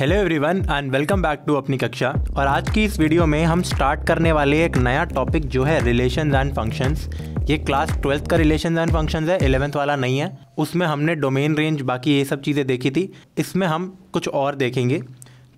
Hello everyone and welcome back to अपनी कक्षा। और आज की इस वीडियो में हम स्टार्ट करने वाले एक नया टॉपिक जो है रिलेशंस एंड फंक्शंस। ये क्लास 12th का रिलेशंस एंड फंक्शंस है, 11th वाला नहीं है। उसमें हमने डोमेन रेंज बाकी ये सब चीज़ें देखी थी, इसमें हम कुछ और देखेंगे।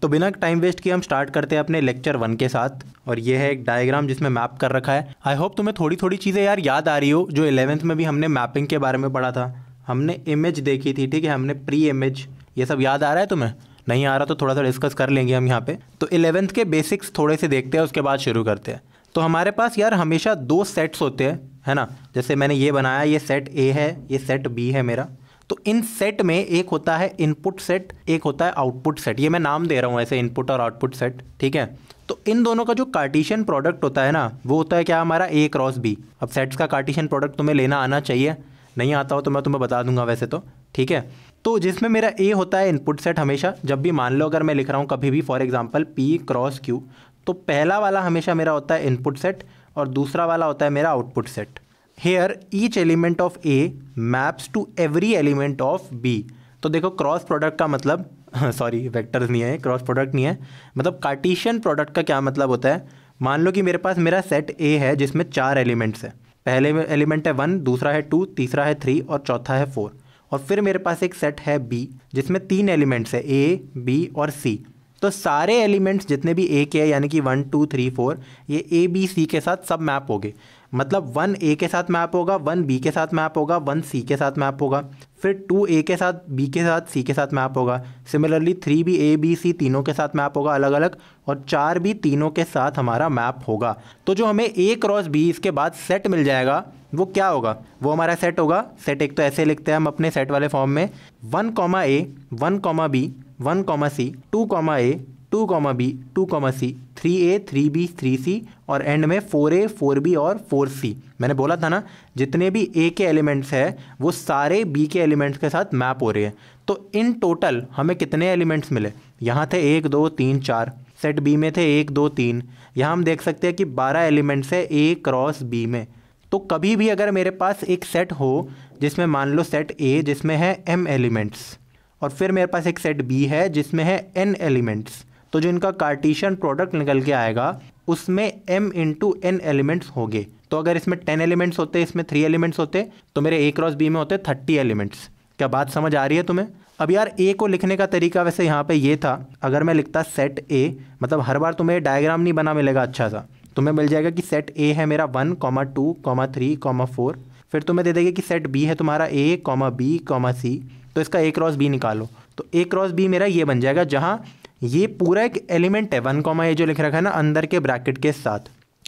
तो बिना टाइम वेस्ट किए हम स्टार्ट करते हैं अपने लेक्चर 1 के साथ। और ये है एक डायग्राम जिसमें मैप कर रखा है। आई होप तुम्हें थोड़ी थोड़ी चीज़ें यार याद आ रही हो जो 11th में भी हमने मैपिंग के बारे में पढ़ा था। हमने इमेज देखी थी, ठीक है, हमने प्री इमेज, ये सब याद आ रहा है तुम्हें? नहीं आ रहा तो थोड़ा सा डिस्कस कर लेंगे हम यहाँ पे। तो 11th के बेसिक्स थोड़े से देखते हैं, उसके बाद शुरू करते हैं। तो हमारे पास यार हमेशा 2 सेट्स होते हैं, है ना। जैसे मैंने ये बनाया, ये सेट ए है, ये सेट बी है मेरा। तो इन सेट में एक होता है इनपुट सेट, एक होता है आउटपुट सेट। ये मैं नाम दे रहा हूँ ऐसे, इनपुट और आउटपुट सेट, ठीक है। तो इन दोनों का जो कार्टेशियन प्रोडक्ट होता है ना, वो होता है क्या, हमारा ए क्रॉस बी। अब सेट्स का कार्टेशियन प्रोडक्ट तुम्हें लेना आना चाहिए, नहीं आता हो तो मैं तुम्हें बता दूंगा वैसे तो, ठीक है। तो जिसमें मेरा ए होता है इनपुट सेट हमेशा, जब भी मान लो अगर मैं लिख रहा हूँ कभी भी for example P cross Q, तो पहला वाला हमेशा मेरा होता है इनपुट सेट और दूसरा वाला होता है मेरा output set. Here each element of A maps to every element of B. तो देखो क्रॉस प्रोडक्ट का मतलब सॉरी वेक्टर्स नहीं है, क्रॉस प्रोडक्ट नहीं है, मतलब कार्टेशियन प्रोडक्ट का क्या मतलब होता है। मान लो कि मेरे पास मेरा सेट ए है जिसमें 4 एलिमेंट्स है। पहले में एलिमेंट है 1, दूसरा है 2, तीसरा है 3 और चौथा है 4। और फिर मेरे पास एक सेट है बी जिसमें 3 एलिमेंट्स है, ए बी और सी। तो सारे एलिमेंट्स जितने भी ए के हैं, यानी कि 1 2 3 4, ये ए बी सी के साथ सब मैप हो गए। मतलब 1 ए के साथ मैप होगा, 1 बी के साथ मैप होगा, 1 सी के साथ मैप होगा, फिर 2 ए के साथ, बी के साथ, सी के साथ मैप होगा। सिमिलरली 3 भी ए बी सी तीनों के साथ मैप होगा अलग अलग, और 4 भी तीनों के साथ हमारा मैप होगा। तो जो हमें ए क्रॉस बी इसके बाद सेट मिल जाएगा, वो क्या होगा, वो हमारा सेट होगा। सेट एक तो ऐसे लिखते हैं हम अपने सेट वाले फॉर्म में, 1 ए 1 बी 1 सी, 2 ए 2 बी 2 सी, 3 3 बी 3 सी, और एंड में 4 ए 4 बी और 4 सी। मैंने बोला था ना, जितने भी ए के एलिमेंट्स हैं वो सारे बी के एलिमेंट्स के साथ मैप हो रहे हैं। तो इन टोटल हमें कितने एलिमेंट्स मिले, यहाँ थे 1 2 3 4, सेट बी में थे 1 2 3, यहाँ हम देख सकते हैं कि 12 एलिमेंट्स है ए क्रॉस बी में। तो कभी भी अगर मेरे पास एक सेट हो जिसमें मान लो सेट ए जिसमें है m एलिमेंट्स, और फिर मेरे पास एक सेट बी है जिसमें है n एलिमेंट्स, तो जो इनका कार्टेशियन प्रोडक्ट निकल के आएगा उसमें m इंटू n एलिमेंट्स होंगे। तो अगर इसमें 10 एलिमेंट्स होते, इसमें 3 एलिमेंट्स होते, तो मेरे a क्रॉस बी में होते 30 एलिमेंट्स। क्या बात समझ आ रही है तुम्हें? अब यार ए को लिखने का तरीका वैसे यहाँ पे ये था, अगर मैं लिखता सेट ए, मतलब हर बार तुम्हें डायग्राम नहीं बना मिलेगा अच्छा सा, तुम्हें मिल जाएगा कि सेट ए है मेरा 1 2 3 4, फिर तुम्हें दे देगा कि सेट बी है तुम्हारा ए बी सी, तो इसका ए क्रॉस बी निकालो। तो ए क्रॉस बी मेरा ये बन जाएगा, जहाँ ये पूरा एक एलिमेंट है 1 ए जो लिख रखा है ना अंदर के ब्रैकेट के साथ,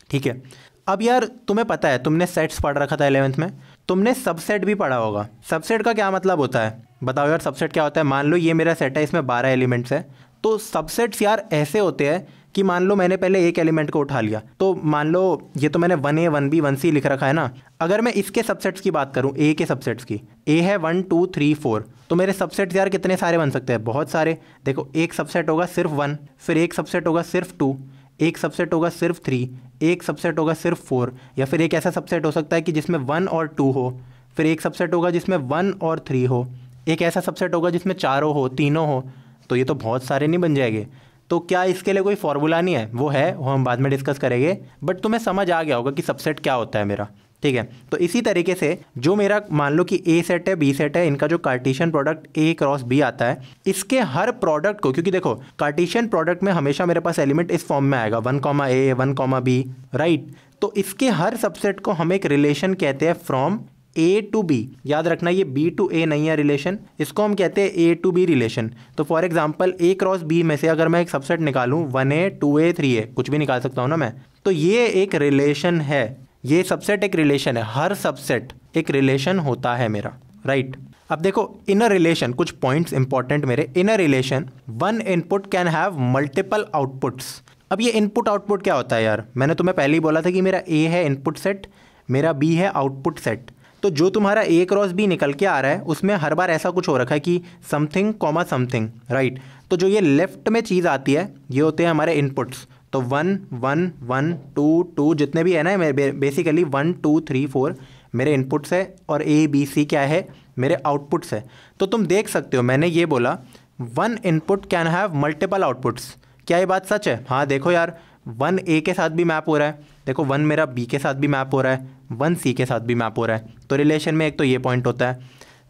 ठीक है। अब यार तुम्हें पता है, तुमने सेट्स पढ़ रखा था 11th में, तुमने सबसेट भी पढ़ा होगा। सबसेट का क्या मतलब होता है बताओ यार, सबसेट क्या होता है? मान लो ये मेरा सेट है, इसमें 12 एलिमेंट्स है। तो सबसेट्स यार ऐसे होते हैं कि मान लो मैंने पहले एक एलिमेंट को उठा लिया, तो मान लो ये तो मैंने 1 ए 1 बी 1 सी लिख रखा है ना। अगर मैं इसके सबसेट्स की बात करूं, ए के सबसेट्स की, ए है 1 2 3 4, तो मेरे सबसेट्स यार कितने सारे बन सकते हैं, बहुत सारे। देखो एक सबसेट होगा सिर्फ 1, फिर एक सबसेट होगा सिर्फ 2, एक सबसेट होगा सिर्फ 3, एक सबसेट होगा सिर्फ 4, या फिर एक ऐसा सबसेट हो सकता है कि जिसमें 1 और 2 हो, फिर एक सबसेट होगा जिसमें 1 और 3 हो, एक ऐसा सबसेट होगा जिसमें 4 हो, 3 हो। तो ये तो बहुत सारे नहीं बन जाएंगे। तो क्या इसके लिए कोई फॉर्मूला नहीं है? वो है, वो हम बाद में डिस्कस करेंगे, बट तुम्हें समझ आ गया होगा कि सबसेट क्या होता है मेरा, ठीक है। तो इसी तरीके से जो मेरा मान लो कि ए सेट है बी सेट है, इनका जो Cartesian product A cross B आता है, इसके हर प्रोडक्ट को, क्योंकि देखो कार्टेशियन प्रोडक्ट में हमेशा मेरे पास एलिमेंट इस फॉर्म में आएगा 1 ए 1 बी, राइट। तो इसके हर सबसेट को हम एक रिलेशन कहते हैं फ्रॉम ए टू बी। याद रखना ये बी टू ए नहीं है रिलेशन, इसको हम कहते हैं ए टू बी रिलेशन। तो for example A cross B में से अगर मैं एक सबसेट निकालूं 1 ए 2 ए 3 ए, कुछ भी निकाल सकता हूं ना मैं, तो ये एक रिलेशन है, ये सबसेट एक रिलेशन है, हर सबसेट एक रिलेशन होता है मेरा, राइट। अब देखो इन अ रिलेशन, कुछ पॉइंट्स इंपॉर्टेंट मेरे, in a relation 1 input can have multiple outputs. अब ये इनपुट आउटपुट क्या होता है यार, मैंने तुम्हें पहले ही बोला था कि मेरा ए है इनपुट सेट, मेरा बी है आउटपुट सेट। तो जो तुम्हारा ए क्रॉस बी निकल के आ रहा है उसमें हर बार ऐसा कुछ हो रखा है कि समथिंग कॉमा समथिंग, राइट। तो जो ये लेफ्ट में चीज़ आती है ये होते हैं हमारे इनपुट्स। तो 1 1 1 2 2 जितने भी है ना, बेसिकली 1 2 3 4 मेरे इनपुट्स है, और ए बी सी क्या है, मेरे आउटपुट्स है। तो तुम देख सकते हो मैंने ये बोला one input can have multiple outputs. क्या ये बात सच है? हाँ देखो यार, वन ए के साथ भी मैप हो रहा है, देखो वन मेरा बी के साथ भी मैप हो रहा है, वन सी के साथ भी मैप हो रहा है। तो रिलेशन में एक तो ये पॉइंट होता है।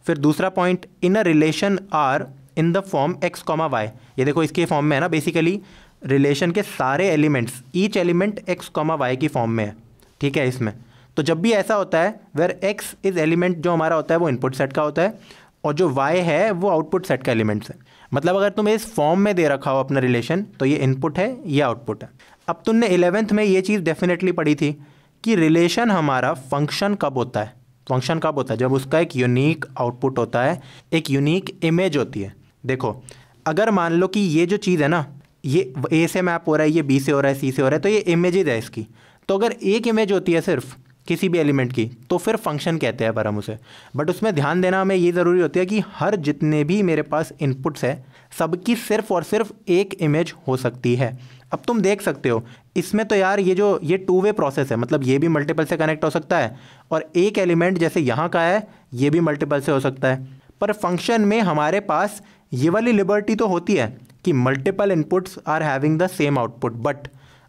फिर दूसरा point, in a relation are in the form x comma y. ये देखो इसके फॉर्म में है ना, बेसिकली रिलेशन के सारे elements, each element x comma y की फॉर्म में है, ठीक है इसमें। तो जब भी ऐसा होता है वेयर एक्स इज एलिमेंट जो हमारा होता है वो इनपुट सेट का होता है और जो वाई है वो आउटपुट सेट का एलिमेंट्स है। मतलब अगर तुम्हें इस फॉर्म में दे रखा हो अपना रिलेशन तो ये इनपुट है, ये आउटपुट है। अब तुमने 11th में ये चीज़ डेफिनेटली पढ़ी थी कि रिलेशन हमारा फंक्शन कब होता है। फंक्शन कब होता है? जब उसका एक यूनिक आउटपुट होता है, एक यूनिक इमेज होती है। देखो अगर मान लो कि ये जो चीज़ है ना, ये ए से मैप हो रहा है, ये बी से हो रहा है, सी से हो रहा है, तो ये इमेजेज है इसकी। तो अगर एक इमेज होती है सिर्फ किसी भी एलिमेंट की तो फिर फंक्शन कहते हैं पर हम उसे। बट उसमें ध्यान देना हमें ये ज़रूरी होती है कि हर जितने भी मेरे पास इनपुट्स है सबकी सिर्फ और सिर्फ एक इमेज हो सकती है। अब तुम देख सकते हो इसमें तो यार ये टू वे प्रोसेस है, मतलब ये भी मल्टीपल से कनेक्ट हो सकता है और एक एलिमेंट जैसे यहाँ का है ये भी मल्टीपल से हो सकता है। पर फंक्शन में हमारे पास ये वाली लिबर्टी तो होती है कि multiple inputs are having the same output. But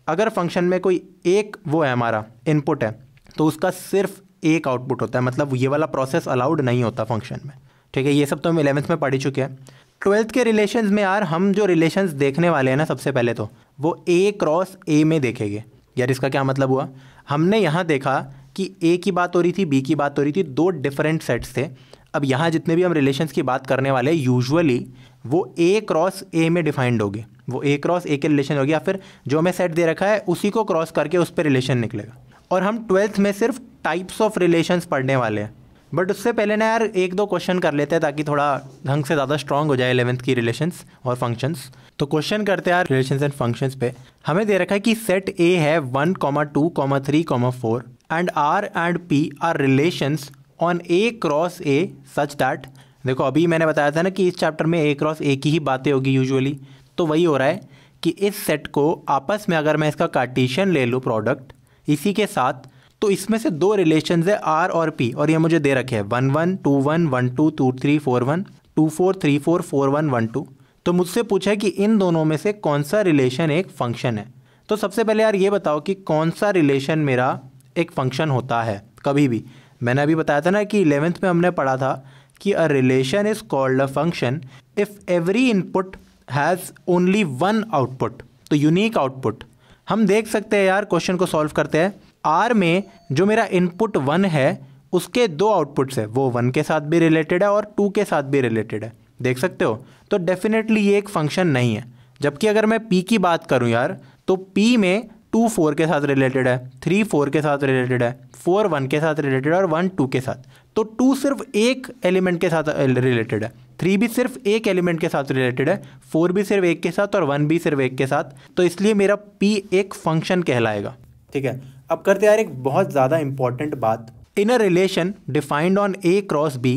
अगर फंक्शन में कोई एक वो है हमारा इनपुट है तो उसका सिर्फ एक आउटपुट होता है, मतलब ये वाला प्रोसेस अलाउड नहीं होता फंक्शन में, ठीक है। ये सब तो हम 11th में पढ़ ही चुके हैं। 12th के रिलेशंस में यार हम जो रिलेशंस देखने वाले हैं ना, सबसे पहले तो वो ए क्रॉस ए में देखेंगे। यार इसका क्या मतलब हुआ? हमने यहाँ देखा कि ए की बात हो रही थी, बी की बात हो रही थी, दो डिफरेंट सेट्स थे। अब यहाँ जितने भी हम रिलेशंस की बात करने वाले हैं यूजुअली वो ए क्रॉस ए में डिफाइंड होगी, वो ए क्रॉस ए के रिलेशन होगी, या फिर जो हमें सेट दे रखा है उसी को क्रॉस करके उस पर रिलेशन निकलेगा। और हम 12th में सिर्फ टाइप्स ऑफ रिलेशंस पढ़ने वाले हैं। बट उससे पहले ना यार एक दो क्वेश्चन कर लेते हैं ताकि थोड़ा ढंग से ज़्यादा स्ट्रांग हो जाए 11th की रिलेशंस और फंक्शंस। तो क्वेश्चन करते हैं यार रिलेशंस एंड फंक्शंस पे। हमें दे रखा है कि सेट ए है 1, 2, 3, 4 and R and P R relations on A cross A such that. देखो अभी मैंने बताया था ना कि इस चैप्टर में ए क्रॉस ए की ही बातें होगी यूजुअली, तो वही हो रहा है कि इस सेट को आपस में अगर मैं इसका कार्टेशियन ले लूँ प्रोडक्ट इसी के साथ, तो इसमें से दो रिलेशंस है आर और पी, और ये मुझे दे रखे हैं 1, 1, 2, 1, 1, 2, 2, 3, 4, 1, 2, 4, 3, 4, 4, 1, 1, 2। तो मुझसे पूछा है कि इन दोनों में से कौन सा रिलेशन एक फंक्शन है। तो सबसे पहले यार ये बताओ कि कौन सा रिलेशन मेरा एक फंक्शन होता है कभी भी। मैंने अभी बताया था ना कि 11th में हमने पढ़ा था कि a relation is called a function if every input has only one output. तो यूनिक आउटपुट हम देख सकते हैं यार, क्वेश्चन को सॉल्व करते हैं। आर में जो मेरा इनपुट 1 है उसके दो आउटपुट्स है, वो 1 के साथ भी रिलेटेड है और 2 के साथ भी रिलेटेड है, देख सकते हो। तो डेफिनेटली ये एक फंक्शन नहीं है। जबकि अगर मैं पी की बात करूं यार, तो पी में 2 4 के साथ रिलेटेड है, 3 4 के साथ रिलेटेड है, 4 1 के साथ रिलेटेड है और 1 2 के साथ। तो 2 सिर्फ एक एलिमेंट के साथ रिलेटेड है, 3 भी सिर्फ एक एलिमेंट के साथ रिलेटेड है, 4 भी सिर्फ एक के साथ और 1 भी सिर्फ एक के साथ। तो इसलिए मेरा पी एक फंक्शन कहलाएगा, ठीक है। अब करते यार एक बहुत ज़्यादा इंपॉर्टेंट बात। In a relation defined on A cross B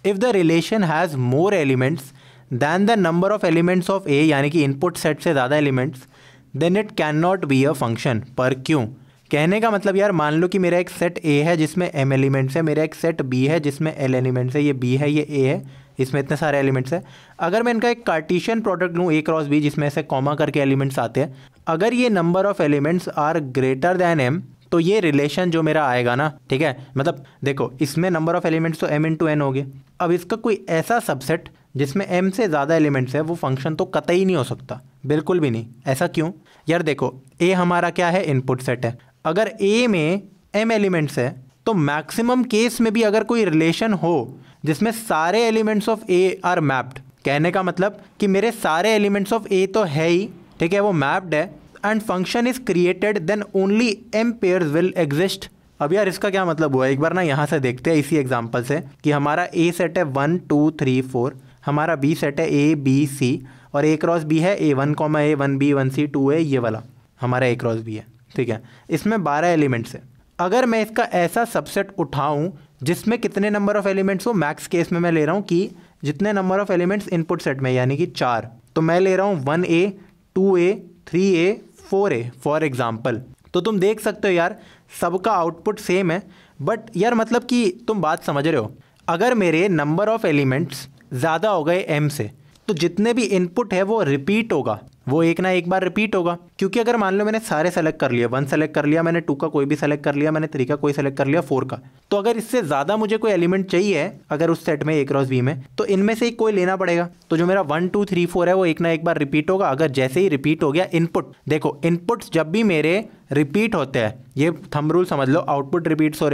if the relation has more elements than the number of elements of A, यानी कि इनपुट सेट से ज़्यादा elements, then it can not be a function. पर क्यों? कहने का मतलब यार मान लो कि मेरा एक सेट ए है जिसमें m एलिमेंट्स है, मेरा एक सेट बी है जिसमें l एलिमेंट्स है, ये b है ये a है, इसमें इतने सारे एलिमेंट्स हैं। अगर मैं इनका एक कार्टेशियन प्रोडक्ट लूँ a क्रॉस b जिसमें ऐसे कॉमा करके एलिमेंट्स आते हैं, अगर ये number of elements are greater than m तो ये रिलेशन जो मेरा आएगा ना, ठीक है, मतलब देखो इसमें नंबर ऑफ एलिमेंट्स तो m इंटू n हो गए। अब इसका कोई ऐसा सबसेट जिसमें m से ज़्यादा एलिमेंट्स है वो फंक्शन तो कतई नहीं हो सकता, बिल्कुल भी नहीं। ऐसा क्यों? यार देखो a हमारा क्या है, इनपुट सेट है। अगर a में m एलिमेंट्स है तो मैक्सिमम केस में भी अगर कोई रिलेशन हो जिसमें सारे elements of a are mapped, कहने का मतलब कि मेरे सारे एलिमेंट्स ऑफ a तो है ही, ठीक है, वो मैप्ड है, and function is created then only m pairs will exist. अब यार इसका क्या मतलब हुआ, एक बार ना यहाँ से देखते हैं इसी एग्जाम्पल से कि हमारा a सेट है 1 2 3 4, हमारा b सेट है a b c और a क्रॉस b है a1 a 1b 1c 2a, ये वाला हमारा a क्रॉस b है, ठीक है। इसमें 12 एलिमेंट्स है। अगर मैं इसका ऐसा सबसेट उठाऊं जिसमें कितने नंबर ऑफ एलिमेंट्स हो, मैक्स केस में मैं ले रहा हूं कि जितने number of elements input set में यानी कि 4, तो मैं ले रहा हूं 1a 2a 3a 4a for example. तो तुम देख सकते हो यार सबका आउटपुट सेम है। बट यार मतलब कि तुम बात समझ रहे हो, अगर मेरे नंबर ऑफ एलिमेंट्स ज़्यादा हो गए m से तो जितने भी इनपुट है वो रिपीट होगा, वो एक ना एक बार रिपीट होगा। क्योंकि अगर मान लो मैंने सारे सेलेक्ट कर लिए, 1 सेलेक्ट कर लिया मैंने, 2 का कोई भी सेलेक्ट कर लिया मैंने, 3 का कोई सेलेक्ट कर लिया, 4 का, तो अगर इससे ज़्यादा मुझे कोई एलिमेंट चाहिए अगर उस सेट में A क्रॉस B में, तो इनमें से एक कोई लेना पड़ेगा। तो जो मेरा 1 2 3 4 है वो एक ना एक बार रिपीट होगा। अगर जैसे ही रिपीट हो गया इनपुट, देखो इनपुट्स जब भी मेरे रिपीट होते हैं, ये थंब रूल समझ लो, आउटपुट रिपीट हो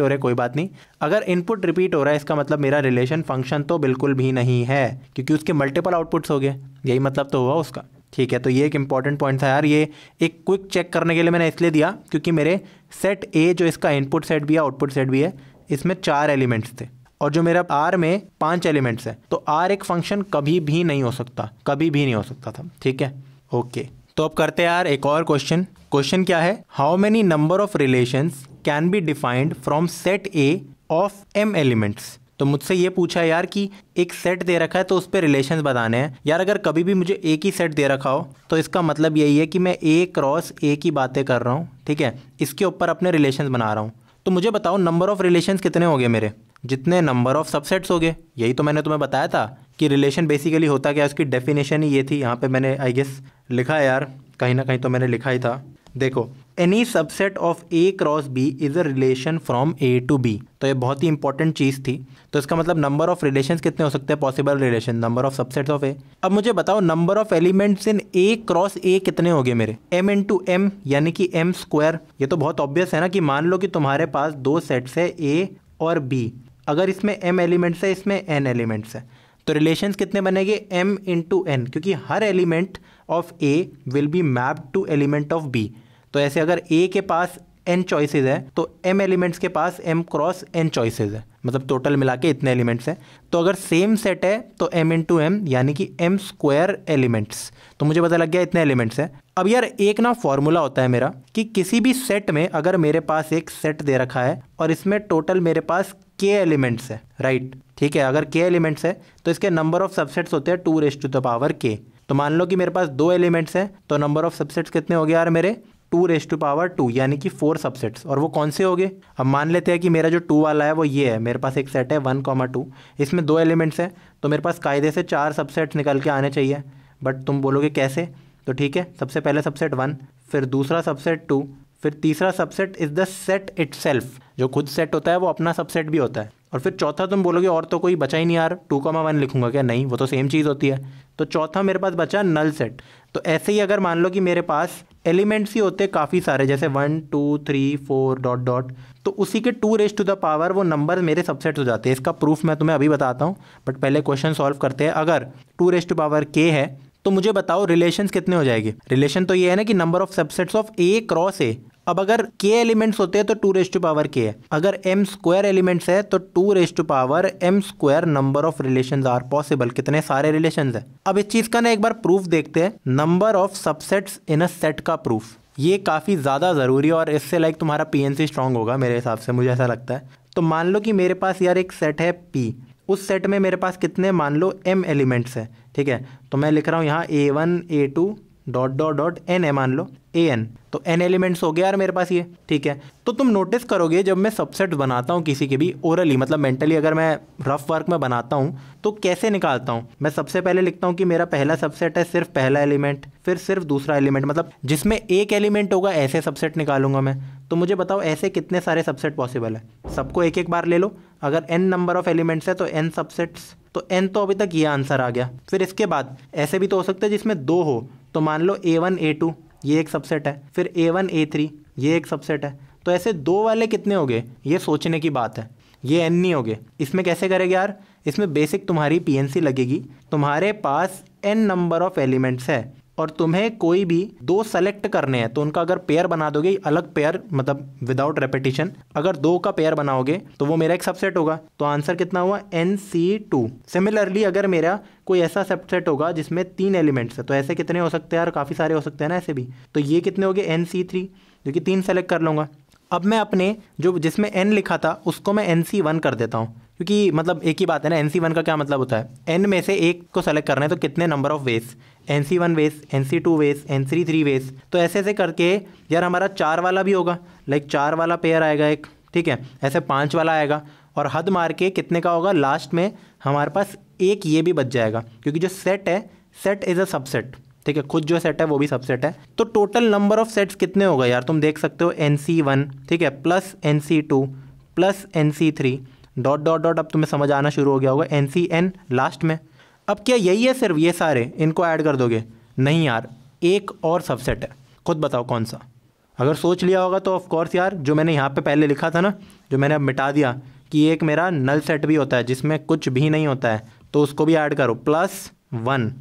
रहे कोई बात नहीं, अगर इनपुट रिपीट हो रहा है इसका मतलब मेरा रिलेशन फंक्शन तो बिल्कुल भी नहीं है, क्योंकि उसके मल्टीपल आउटपुट्स हो गए, यही मतलब तो हुआ उसका। ठीक है, तो ये एक इंपॉर्टेंट पॉइंट था यार, ये एक क्विक चेक करने के लिए मैंने इसलिए दिया क्योंकि मेरे सेट ए जो इसका इनपुट सेट भी है आउटपुट सेट भी है, इसमें 4 एलिमेंट्स थे और जो मेरा आर में 5 एलिमेंट्स है, तो आर एक फंक्शन कभी भी नहीं हो सकता, कभी भी नहीं हो सकता था। ठीक है, ओके, तो अब करते हैं यार एक और क्वेश्चन। क्वेश्चन क्या है, how many number of relations can be defined from set A of m elements. तो मुझसे ये पूछा है यार कि एक सेट दे रखा है तो उस पर रिलेशंस बताने हैं। यार अगर कभी भी मुझे एक ही सेट दे रखा हो तो इसका मतलब यही है कि मैं A क्रॉस A की बातें कर रहा हूँ, ठीक है, इसके ऊपर अपने रिलेशंस बना रहा हूँ। तो मुझे बताओ नंबर ऑफ रिलेशंस कितने हो गए मेरे, जितने नंबर ऑफ सबसेट्स हो गए। यही तो मैंने तुम्हें बताया था कि रिलेशन बेसिकली होता क्या है, उसकी डेफिनेशन ही ये थी। यहाँ पे मैंने आई गेस लिखा है यार, कहीं ना कहीं तो मैंने लिखा ही था, देखो, any subset of A cross B is a relation from A to B। तो ये बहुत ही इंपॉर्टेंट चीज़ थी। तो इसका मतलब नंबर ऑफ रिलेशंस कितने हो सकते हैं, possible relation, number of subsets of A। अब मुझे बताओ number of elements in A cross A कितने हो गए मेरे, m इंटू m यानी कि m स्क्वायर। ये तो बहुत ऑब्वियस है ना कि मान लो कि तुम्हारे पास 2 सेट्स है A और B, अगर इसमें m एलिमेंट्स है इसमें n एलिमेंट्स है, तो रिलेशंस कितने बनेंगे, m इंटू n, क्योंकि हर element of A will be mapped to element of B। तो ऐसे अगर A के पास n चॉइसेस है तो m एलिमेंट्स के पास m क्रॉस n चॉइसेस है, मतलब टोटल मिला के इतने एलिमेंट्स हैं। तो अगर सेम सेट है तो m इंटू m यानी कि m स्क्वायर एलिमेंट्स। तो मुझे पता लग गया इतने एलिमेंट्स हैं। अब यार एक ना फॉर्मूला होता है मेरा कि किसी भी सेट में अगर मेरे पास एक सेट दे रखा है और इसमें टोटल मेरे पास k एलिमेंट्स है, राइट, ठीक है, अगर k एलिमेंट्स है तो इसके नंबर ऑफ सबसेट्स होते हैं 2⁻k। तो मान लो कि मेरे पास 2 एलिमेंट्स हैं तो नंबर ऑफ सबसेट्स कितने हो गए यार मेरे, 2⁻2 यानी कि 4 सबसेट्स। और वो कौन से हो गए, अब मान लेते हैं कि मेरा जो 2 वाला है वो ये है, मेरे पास एक सेट है 1,2, इसमें 2 एलिमेंट्स हैं तो मेरे पास कायदे से 4 सबसेट्स निकल के आने चाहिए। बट तुम बोलोगे कैसे, तो ठीक है, सबसे पहले सबसेट 1, फिर दूसरा सबसेट 2, फिर तीसरा subset is the set itself, जो खुद सेट होता है वो अपना सबसेट भी होता है, और फिर चौथा तुम बोलोगे और तो कोई बचा ही नहीं यार, 2,1 लिखूंगा क्या, नहीं, वो तो सेम चीज़ होती है। तो चौथा मेरे पास बचा नल सेट। तो ऐसे ही अगर मान लो कि मेरे पास एलिमेंट्स ही होते काफ़ी सारे, जैसे 1 2 3 4 डॉट डॉट, तो उसी के 2⁻ वो नंबर मेरे सबसेट हो जाते हैं। इसका प्रूफ मैं तुम्हें अभी बताता हूँ, बट पहले क्वेश्चन सॉल्व करते हैं। अगर 2⁻k है तो मुझे बताओ रिलेशंस कितने हो जाएंगे। रिलेशन तो ये है ना कि number of subsets of A cross A। अब अगर k एलिमेंट्स होते हैं तो 2⁻k है, अगर m स्क्वायर एलिमेंट्स है तो 2⁻m square number of relations are possible. कितने सारे रिलेशंस है। अब इस चीज का ना एक बार प्रूफ देखते हैं, number of subsets in a set का प्रूफ। ये काफ़ी ज़्यादा ज़रूरी है और इससे लाइक तुम्हारा PNC स्ट्रांग होगा मेरे हिसाब से, मुझे ऐसा लगता है। तो मान लो कि मेरे पास यार एक सेट है P, उस सेट में मेरे पास कितने मान लो m एलिमेंट्स है, ठीक है, तो मैं लिख रहा हूँ यहाँ A1 A2 dot dot dot n है, मान लो an, तो n एलिमेंट्स हो गया यार मेरे पास ये, ठीक है। तो तुम नोटिस करोगे जब मैं सबसेट बनाता हूँ किसी के भी ओरली, मतलब मेंटली अगर मैं रफ वर्क में बनाता हूँ तो कैसे निकालता हूँ, मैं सबसे पहले लिखता हूँ कि मेरा पहला सबसेट है सिर्फ पहला एलिमेंट, फिर सिर्फ दूसरा एलिमेंट, मतलब जिसमें एक एलिमेंट होगा ऐसे सबसेट निकालूंगा मैं। तो मुझे बताओ ऐसे कितने सारे सबसेट पॉसिबल है, सबको एक एक बार ले लो। अगर n नंबर ऑफ एलिमेंट्स है तो n सबसेट्स, तो n तो अभी तक ये आंसर आ गया। फिर इसके बाद ऐसे भी तो हो सकता है जिसमें 2 हो, तो मान लो A1 A2 ये एक सबसेट है, फिर A1 A3 ये एक सबसेट है। तो ऐसे 2 वाले कितने हो गए, ये सोचने की बात है, ये n नहीं हो गए। इसमें कैसे करेंगे यार, इसमें बेसिक तुम्हारी PNC लगेगी। तुम्हारे पास n नंबर ऑफ एलिमेंट्स है और तुम्हें कोई भी 2 सेलेक्ट करने हैं, तो उनका अगर पेयर बना दोगे, अलग पेयर मतलब विदाउट रेपिटेशन, अगर 2 का पेयर बनाओगे तो वो मेरा एक सबसेट होगा। तो आंसर कितना हुआ, NC2। सिमिलरली अगर मेरा कोई ऐसा सबसेट होगा जिसमें 3 एलिमेंट्स है, तो ऐसे कितने हो सकते हैं यार, काफ़ी सारे हो सकते हैं ना ऐसे भी। तो ये कितने हो गए, NC3, जो कि 3 सेलेक्ट कर लूँगा। अब मैं अपने जो जिसमें n लिखा था उसको मैं NC1 कर देता हूँ, क्योंकि मतलब एक ही बात है ना, NC1 का क्या मतलब होता है, n में से एक को सेलेक्ट करना है तो कितने number of ways, NC1 ways, NC2 ways, NC3 ways. तो ऐसे ऐसे करके यार हमारा 4 वाला भी होगा, लाइक 4 वाला पेयर आएगा एक, ठीक है, ऐसे 5 वाला आएगा और हद मार के कितने का होगा, लास्ट में हमारे पास एक ये भी बच जाएगा, क्योंकि जो सेट है, सेट इज़ अ सबसेट, ठीक है, खुद जो सेट है वो भी सबसेट है। तो टोटल नंबर ऑफ सेट्स कितने होगा यार, तुम देख सकते हो NC1, ठीक है, plus NC2 plus NC3 dot dot dot, अब तुम्हें समझ आना शुरू हो गया होगा, NCN लास्ट में। अब क्या यही है सिर्फ ये सारे, इनको ऐड कर दोगे? नहीं यार, एक और सबसेट है, खुद बताओ कौन सा। अगर सोच लिया होगा तो ऑफ कोर्स यार, जो मैंने यहाँ पे पहले लिखा था ना, जो मैंने अब मिटा दिया, कि एक मेरा नल सेट भी होता है जिसमें कुछ भी नहीं होता है, तो उसको भी ऐड करो, +1।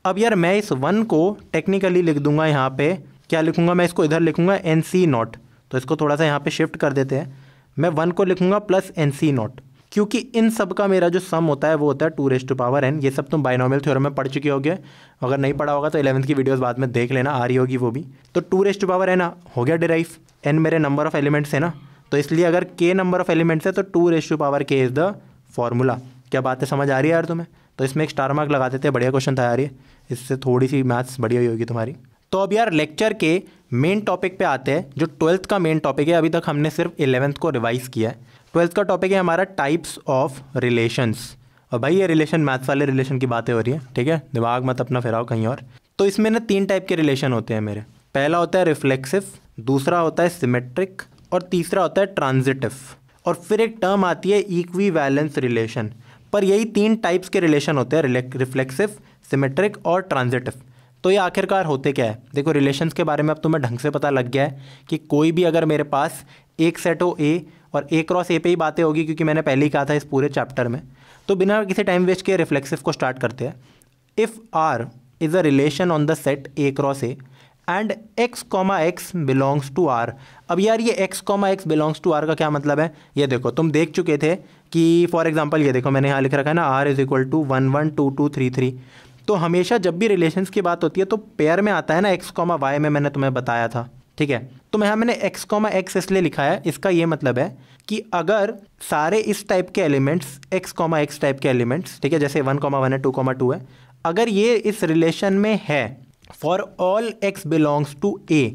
अब यार मैं इस 1 को टेक्निकली लिख दूंगा यहाँ पे, क्या लिखूंगा मैं इसको, इधर लिखूंगा NC0, तो इसको थोड़ा सा यहाँ पे शिफ्ट कर देते हैं, मैं 1 को लिखूंगा प्लस NC0, क्योंकि इन सब का मेरा जो सम होता है वो होता है 2n। ये सब तुम बाइनोमियल थ्योरम में पढ़ चुके होगे, अगर नहीं पढ़ा होगा तो 11th की वीडियोस बाद में देख लेना, आ रही होगी वो भी। तो 2n हो गया डिराइव, n मेरे नंबर ऑफ एलिमेंट्स है ना, तो इसलिए अगर k नंबर ऑफ एलिमेंट्स है तो 2k इज़ द फॉर्मूला। क्या बात है, समझ आ रही है यार तुम्हें? तो इसमें एक स्टार मार्क लगा देते हैं, बढ़िया क्वेश्चन था यार ये, इससे थोड़ी सी मैथ्स बढ़िया हुई होगी तुम्हारी। तो अब यार लेक्चर के मेन टॉपिक पे आते हैं, जो 12th का मेन टॉपिक है। अभी तक हमने सिर्फ 11th को रिवाइज किया है। 12th का टॉपिक है हमारा टाइप्स ऑफ रिलेशंस, और भाई ये रिलेशन मैथ्स वाले रिलेशन की बातें हो रही है, ठीक है, दिमाग मत अपना फिराओ कहीं और। तो इसमें ना 3 टाइप के रिलेशन होते हैं मेरे। पहला होता है रिफ्लेक्सिव, दूसरा होता है सिमेट्रिक, और तीसरा होता है ट्रांजिटिव, और फिर एक टर्म आती है इक्विवेलेंस रिलेशन। पर यही 3 टाइप्स के रिलेशन होते हैं, रिफ्लेक्सिव, सिमेट्रिक और ट्रांजिटिव। तो ये आखिरकार होते क्या है? देखो, रिलेशंस के बारे में अब तुम्हें ढंग से पता लग गया है कि कोई भी अगर मेरे पास एक सेट हो A, और A क्रॉस A पे ही बातें होगी, क्योंकि मैंने पहले ही कहा था इस पूरे चैप्टर में। तो बिना किसी टाइम वेस्ट किए रिफ्लेक्सिव को स्टार्ट करते हैं। If R is a relation on the set A cross A and x, x belongs to R। अब यार ये x, x belongs to R का क्या मतलब है? ये देखो, तुम देख चुके थे कि फॉर एग्जांपल ये देखो, मैंने यहाँ लिख रखा है ना, R इज इक्वल टू 1 1 2 2 3 3। तो हमेशा जब भी रिलेशंस की बात होती है तो पेयर में आता है ना x, y में मैंने तुम्हें बताया था, ठीक है। तो मैं यहाँ मैंने x, x इसलिए लिखा है, इसका ये मतलब है कि अगर सारे इस टाइप के एलिमेंट्स x, x टाइप के एलिमेंट्स, ठीक है, जैसे 1, 1 है, 2, 2 है, अगर ये इस रिलेशन में है for all x belongs to A।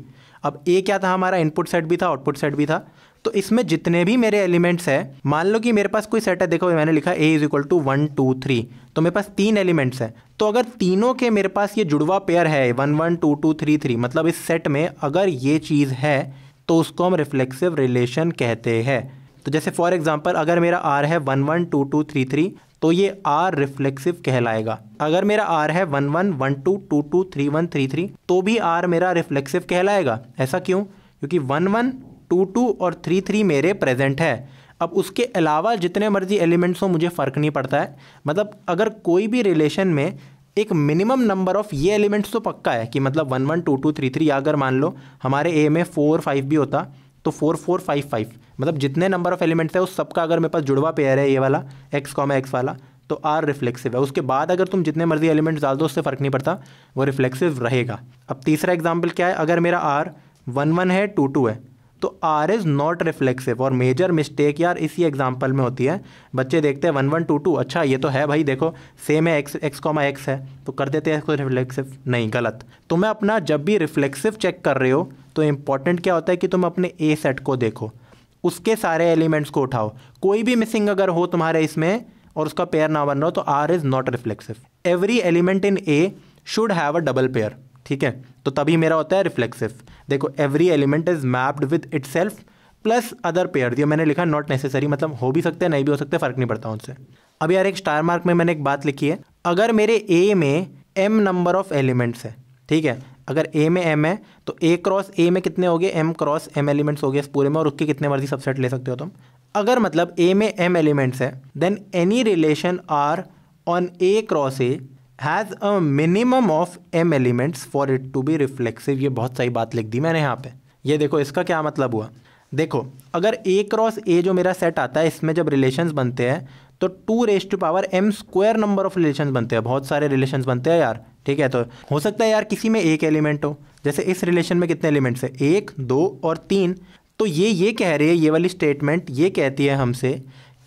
अब A क्या था? हमारा इनपुट सेट भी था, आउटपुट सेट भी था। तो इसमें जितने भी मेरे एलिमेंट्स हैं, मान लो कि मेरे पास कोई सेट है, देखो मैंने लिखा A इज इक्वल टू 1 2 3, तो मेरे पास 3 एलिमेंट्स हैं। तो अगर तीनों के मेरे पास ये जुड़वा पेयर है 1 1 2 2 3 3, मतलब इस सेट में अगर ये चीज़ है तो उसको हम रिफ्लेक्सिव रिलेशन कहते हैं। तो जैसे फॉर एग्जांपल अगर मेरा R है 1 1 2 2 3 3, तो ये R रिफ्लेक्सिव कहलाएगा। अगर मेरा R है 1 1 1 2 2 2 3 1 3 3, तो भी R मेरा रिफ्लेक्सिव कहलाएगा। ऐसा क्यों? क्योंकि 1 1 2 2 और 3 3 मेरे प्रेजेंट है। अब उसके अलावा जितने मर्जी एलिमेंट्स हो मुझे फ़र्क नहीं पड़ता है। मतलब अगर कोई भी रिलेशन में एक मिनिमम नंबर ऑफ ये एलिमेंट्स तो पक्का है कि मतलब 1 1 2 2 3 3, या अगर मान लो हमारे A में 4 5 भी होता तो 4 4 5 5, मतलब जितने नंबर ऑफ एलिमेंट्स है उस सबका अगर मेरे पास जुड़वा पेयर है ये वाला x, x वाला, तो R रिफ्लेक्सिव है। उसके बाद अगर तुम जितने मर्जी एलिमेंट्स डाल दो उससे फ़र्क नहीं पड़ता, वो रिफ्लेक्सिव रहेगा। अब तीसरा एग्जाम्पल क्या है? अगर मेरा R 1 1 है 2 2 है, तो R इज़ नॉट रिफ्लेक्सिव। और मेजर मिस्टेक यार इसी एग्जाम्पल में होती है। बच्चे देखते हैं 1 1 2 2, अच्छा ये तो है भाई, देखो सेम है, x, x है, तो कर देते हैं इसको रिफ्लेक्सिव। नहीं, गलत। तुम्हें अपना जब भी रिफ्लेक्सिव चेक कर रहे हो तो इंपॉर्टेंट क्या होता है कि तुम अपने A सेट को देखो, उसके सारे एलिमेंट्स को उठाओ, कोई भी मिसिंग अगर हो तुम्हारे इसमें और उसका पेयर ना बन रहा हो तो R is not reflexive. Every element in A should have a double pair, ठीक है, तो तभी मेरा होता है रिफ्लेक्सिव। देखो, every element is mapped with itself plus other pair, ये मैंने लिखा नॉट नेसेसरी, मतलब हो भी सकते हैं नहीं भी हो सकते, फ़र्क नहीं पड़ता उनसे। अब यार एक स्टार मार्क में मैंने एक बात लिखी है, अगर मेरे A में m नंबर ऑफ एलिमेंट्स है, ठीक है, अगर A में m है तो A क्रॉस A में कितने हो गए? m क्रॉस m एलिमेंट्स हो गए इस पूरे में, और उसके कितने मर्जी सबसेट ले सकते हो तुम। अगर मतलब A में m एलिमेंट्स है, then any relation R on A cross A has a minimum of m elements for it to be reflexive. ये बहुत सही बात लिख दी मैंने यहाँ पे। ये देखो इसका क्या मतलब हुआ। देखो, अगर A क्रॉस A जो मेरा सेट आता है, इसमें जब रिलेशंस बनते हैं तो 2m² नंबर ऑफ रिलेशंस बनते हैं, बहुत सारे रिलेशंस बनते हैं यार, ठीक है। तो हो सकता है यार किसी में एक एलिमेंट हो, जैसे इस रिलेशन में कितने एलिमेंट्स है? 1 2 और 3। तो ये कह रही है, ये वाली स्टेटमेंट ये कहती है हमसे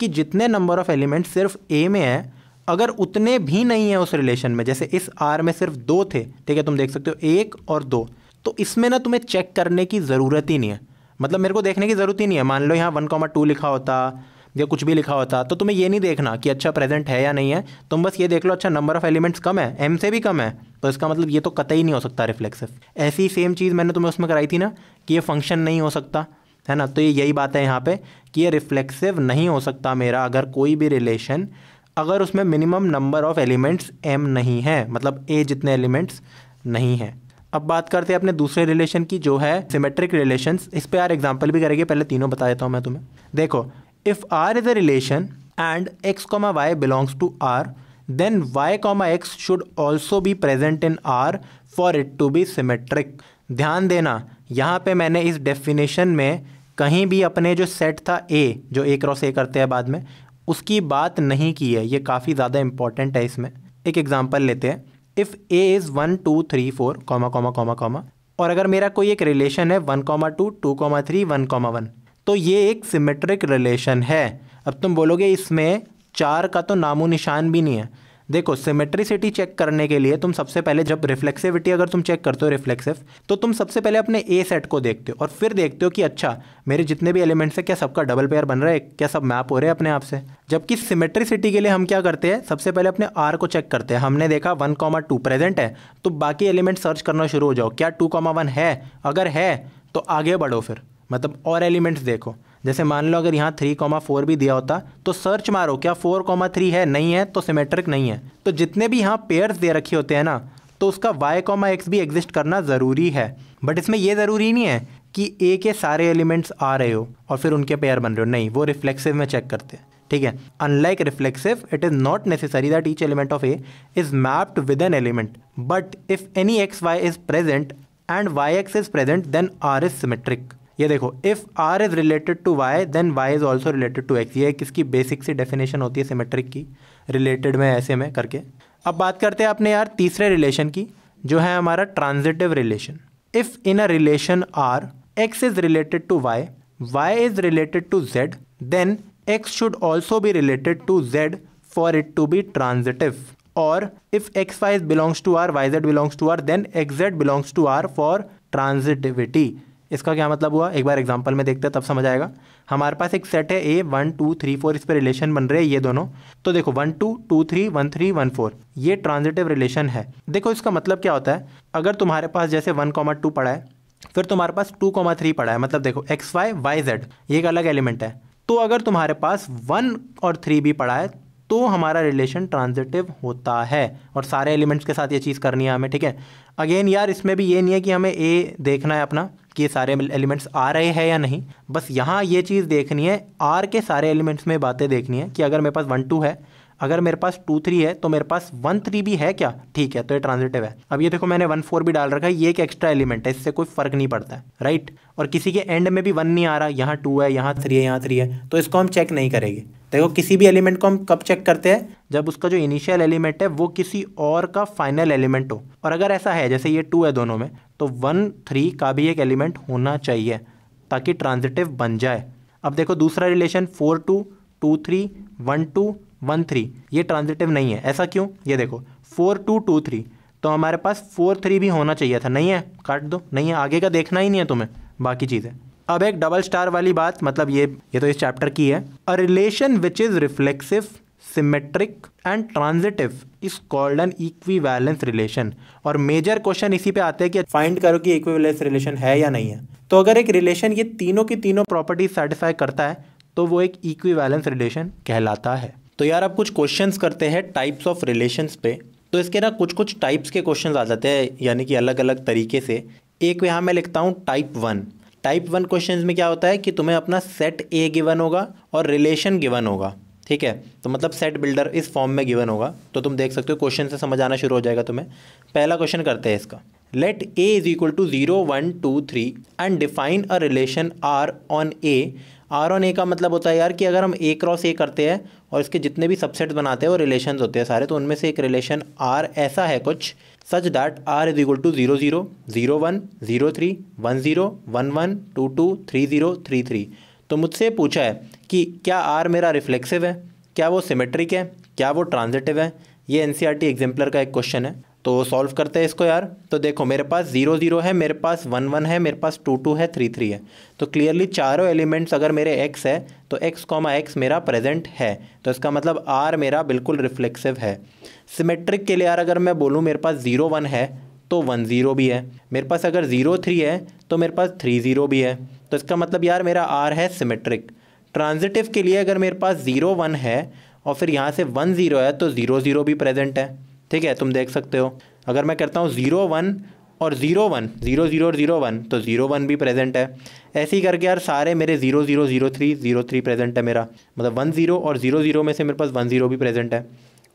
कि जितने नंबर ऑफ एलिमेंट्स सिर्फ A में है, अगर उतने भी नहीं है उस रिलेशन में, जैसे इस R में सिर्फ 2 थे, ठीक है, तुम देख सकते हो 1 और 2, तो इसमें ना तुम्हें चेक करने की ज़रूरत ही नहीं है। मतलब मेरे को देखने की ज़रूरत ही नहीं है। मान लो यहाँ 1,2 लिखा होता या कुछ भी लिखा होता तो तुम्हें ये नहीं देखना कि अच्छा प्रेजेंट है या नहीं है, तुम बस ये देख लो अच्छा नंबर ऑफ एलिमेंट्स कम है, m से भी कम है, तो इसका मतलब ये तो कतई नहीं हो सकता रिफ्लेक्सिव। ऐसी सेम चीज़ मैंने तुम्हें उसमें कराई थी ना कि ये फंक्शन नहीं हो सकता, है ना। तो ये यही बात है यहाँ पे कि ये रिफ्लेक्सिव नहीं हो सकता मेरा अगर कोई भी रिलेशन, अगर उसमें minimum number of elements m नहीं है, मतलब a जितने एलिमेंट्स नहीं है। अब बात करते हैं अपने दूसरे रिलेशन की जो है सिमेट्रिक रिलेशंस। इस पे यार एग्जांपल भी करेंगे, पहले तीनों बता देता हूँ मैं तुम्हें। देखो, if r is a relation and x, y belongs to r, then y, x should also be present in r for it to be symmetric. ध्यान देना, यहाँ पे मैंने इस डेफिनेशन में कहीं भी अपने जो सेट था a, जो a क्रॉस a करते हैं बाद में, उसकी बात नहीं की है। ये काफ़ी ज़्यादा इंपॉर्टेंट है। इसमें एक एग्जांपल लेते हैं। If a is 1 2 3 4 comma comma comma comma, और अगर मेरा कोई एक रिलेशन है 1 2 2 3 1 1, तो ये एक सिमेट्रिक रिलेशन है। अब तुम बोलोगे इसमें 4 का तो नामो निशान भी नहीं है। देखो, सिमेट्रिसिटी चेक करने के लिए तुम सबसे पहले, जब रिफ्लेक्सिविटी अगर तुम चेक करते हो रिफ्लेक्सिव, तो तुम सबसे पहले अपने ए सेट को देखते हो और फिर देखते हो कि अच्छा मेरे जितने भी एलिमेंट्स हैं क्या सबका डबल पेयर बन रहा है, क्या सब मैप हो रहे हैं अपने आप से। जबकि सिमेट्रिसिटी के लिए हम क्या करते हैं, सबसे पहले अपने आर को चेक करते हैं। हमने देखा 1 2 प्रेजेंट है तो बाकी एलिमेंट सर्च करना शुरू हो जाओ, क्या 2 1 है, अगर है तो आगे बढ़ो, फिर मतलब और एलिमेंट्स देखो। जैसे मान लो अगर यहाँ 3 4 भी दिया होता तो सर्च मारो क्या 4 3 है, नहीं है तो सिमेट्रिक नहीं है। तो जितने भी यहाँ पेयर्स दे रखे होते हैं ना, तो उसका y, x भी एग्जिस्ट करना ज़रूरी है। बट इसमें ये ज़रूरी नहीं है कि a के सारे एलिमेंट्स आ रहे हो और फिर उनके पेयर बन रहे हो, नहीं, वो रिफ्लेक्सिव में चेक करते हैं, ठीक है। Unlike reflexive, it is not necessary that each element of a is mapped with an element, but if any x y is present and y x is present then r is symmetric. ये देखो, if r is related to y then y is also related to x। ये किसकी basic सी definition होती है symmetric की, related में ऐसे में करके। अब बात करते हैं अपने यार तीसरे रिलेशन की, जो है हमारा transitive relation. If in a relation r x is related to y, y is related to z, then x should also be related to z for it to be transitive. और if x y belongs to r, y z belongs to r, then x z belongs to r for transitivity. इसका क्या मतलब हुआ, एक बार example में देखते हैं तब समझ आएगा। हमारे पास एक सेट है ए 1 2 3 4, इस पर रिलेशन बन रहे हैं ये दोनों। तो देखो 1 2 2 3 1 3 1 4, ये ट्रांजिटिव रिलेशन है। देखो इसका मतलब क्या होता है, अगर तुम्हारे पास जैसे 1 2 पड़ा है, फिर तुम्हारे पास 2 3 पड़ा है, मतलब देखो एक्स वाई वाई जेड ये एक अलग एलिमेंट है। तो अगर तुम्हारे पास 1 और 3 भी पड़ा है तो हमारा रिलेशन ट्रांजिटिव होता है, और सारे एलिमेंट्स के साथ ये चीज़ करनी है हमें, ठीक है। अगेन यार इसमें भी ये नहीं है कि हमें ए देखना है अपना कि ये सारे एलिमेंट्स आ रहे हैं या नहीं, बस यहाँ ये चीज़ देखनी है, आर के सारे एलिमेंट्स में बातें देखनी है कि अगर मेरे पास 1 2 है, अगर मेरे पास 2 3 है, तो मेरे पास 1 3 भी है क्या, ठीक है, तो ये ट्रांजिटिव है। अब ये देखो मैंने 1 4 भी डाल रखा है, ये एक एक्स्ट्रा एलिमेंट है, इससे कोई फर्क नहीं पड़ता है, राइट। और किसी के एंड में भी 1 नहीं आ रहा, यहाँ 2 है, यहाँ 3 है, यहाँ 3 है, तो इसको हम चेक नहीं करेंगे। देखो किसी भी एलिमेंट को हम कब चेक करते हैं, जब उसका जो इनिशियल एलिमेंट है वो किसी और का फाइनल एलिमेंट हो। और अगर ऐसा है जैसे ये 2 है दोनों में, तो 1 3 का भी एक एलिमेंट होना चाहिए ताकि ट्रांजिटिव बन जाए। अब देखो दूसरा रिलेशन 4 2 2 3 1 2 1 3, ये ट्रांजिटिव नहीं है। ऐसा क्यों, ये देखो 4 2 2 3, तो हमारे पास 4 3 भी होना चाहिए था, नहीं है, काट दो, नहीं है, आगे का देखना ही नहीं है तुम्हें बाकी चीज़ें। अब एक डबल स्टार वाली बात, मतलब ये तो इस चैप्टर की है। A relation which is reflexive, symmetric and transitive is called an equivalence relation. और मेजर क्वेश्चन इसी पे आते हैं कि फाइंड करो कि इक्विवेलेंस रिलेशन है या नहीं है। तो अगर एक रिलेशन ये तीनों की तीनों प्रॉपर्टीज सेटिस्फाई करता है तो वो एक इक्विवेलेंस रिलेशन कहलाता है। तो यार अब कुछ क्वेश्चंस करते हैं टाइप्स ऑफ रिलेशंस पे। तो इसके ना कुछ टाइप्स के क्वेश्चंस आ जाते हैं, यानी कि अलग अलग तरीके से। एक यहाँ मैं लिखता हूँ टाइप 1। टाइप 1 क्वेश्चंस में क्या होता है कि तुम्हें अपना सेट ए गिवन होगा और रिलेशन गिवन होगा, ठीक है। तो मतलब सेट बिल्डर इस फॉर्म में गिवन होगा, तो तुम देख सकते हो क्वेश्चन से समझ आना शुरू हो जाएगा तुम्हें। पहला क्वेश्चन करते हैं इसका। Let A is equal to 0 1 2 3 and define a relation R on A. R on A का मतलब होता है यार कि अगर हम ए क्रॉस ए करते हैं और इसके जितने भी सबसेट्स बनाते हैं वो रिलेशंस होते हैं सारे, तो उनमें से एक रिलेशन आर ऐसा है कुछ such that R is equal to 0 0 0 1 0 3 1 0 1 1 2 2 3 0 3 3। तो मुझसे पूछा है कि क्या आर मेरा रिफ्लेक्सिव है, क्या वो सिमेट्रिक है, क्या वो ट्रांजिटिव है। ये एनसीईआरटी एग्जाम्पलर का एक क्वेश्चन है। तो सॉल्व करते हैं इसको यार। तो देखो मेरे पास 0 0 है, मेरे पास 1 1 है, मेरे पास 2 2 है, 3 3 है। तो क्लियरली चारों एलिमेंट्स अगर मेरे x है तो x, मेरा प्रेजेंट है, तो इसका मतलब r मेरा बिल्कुल रिफ्लेक्सिव है। सिमेट्रिक के लिए यार अगर मैं बोलूँ मेरे पास 0 1 है तो 1 0 भी है, मेरे पास अगर 0 3 है तो मेरे पास 3 0 भी है, तो इसका मतलब यार मेरा r है सिमेट्रिक। ट्रांजिटिव के लिए अगर मेरे पास 0 1 है और फिर यहाँ से 1 0 है तो 0 0 भी प्रेजेंट है। ठीक है, तुम देख सकते हो अगर मैं करता हूँ 0 1 और 0 1, 0 0 और 0 1 तो 0 1 भी प्रेजेंट है। ऐसे ही करके यार सारे मेरे 0 0 0 3 0 3 प्रेजेंट है मेरा, मतलब 1 0 और 0 0 में से मेरे पास 1 0 भी प्रेजेंट है,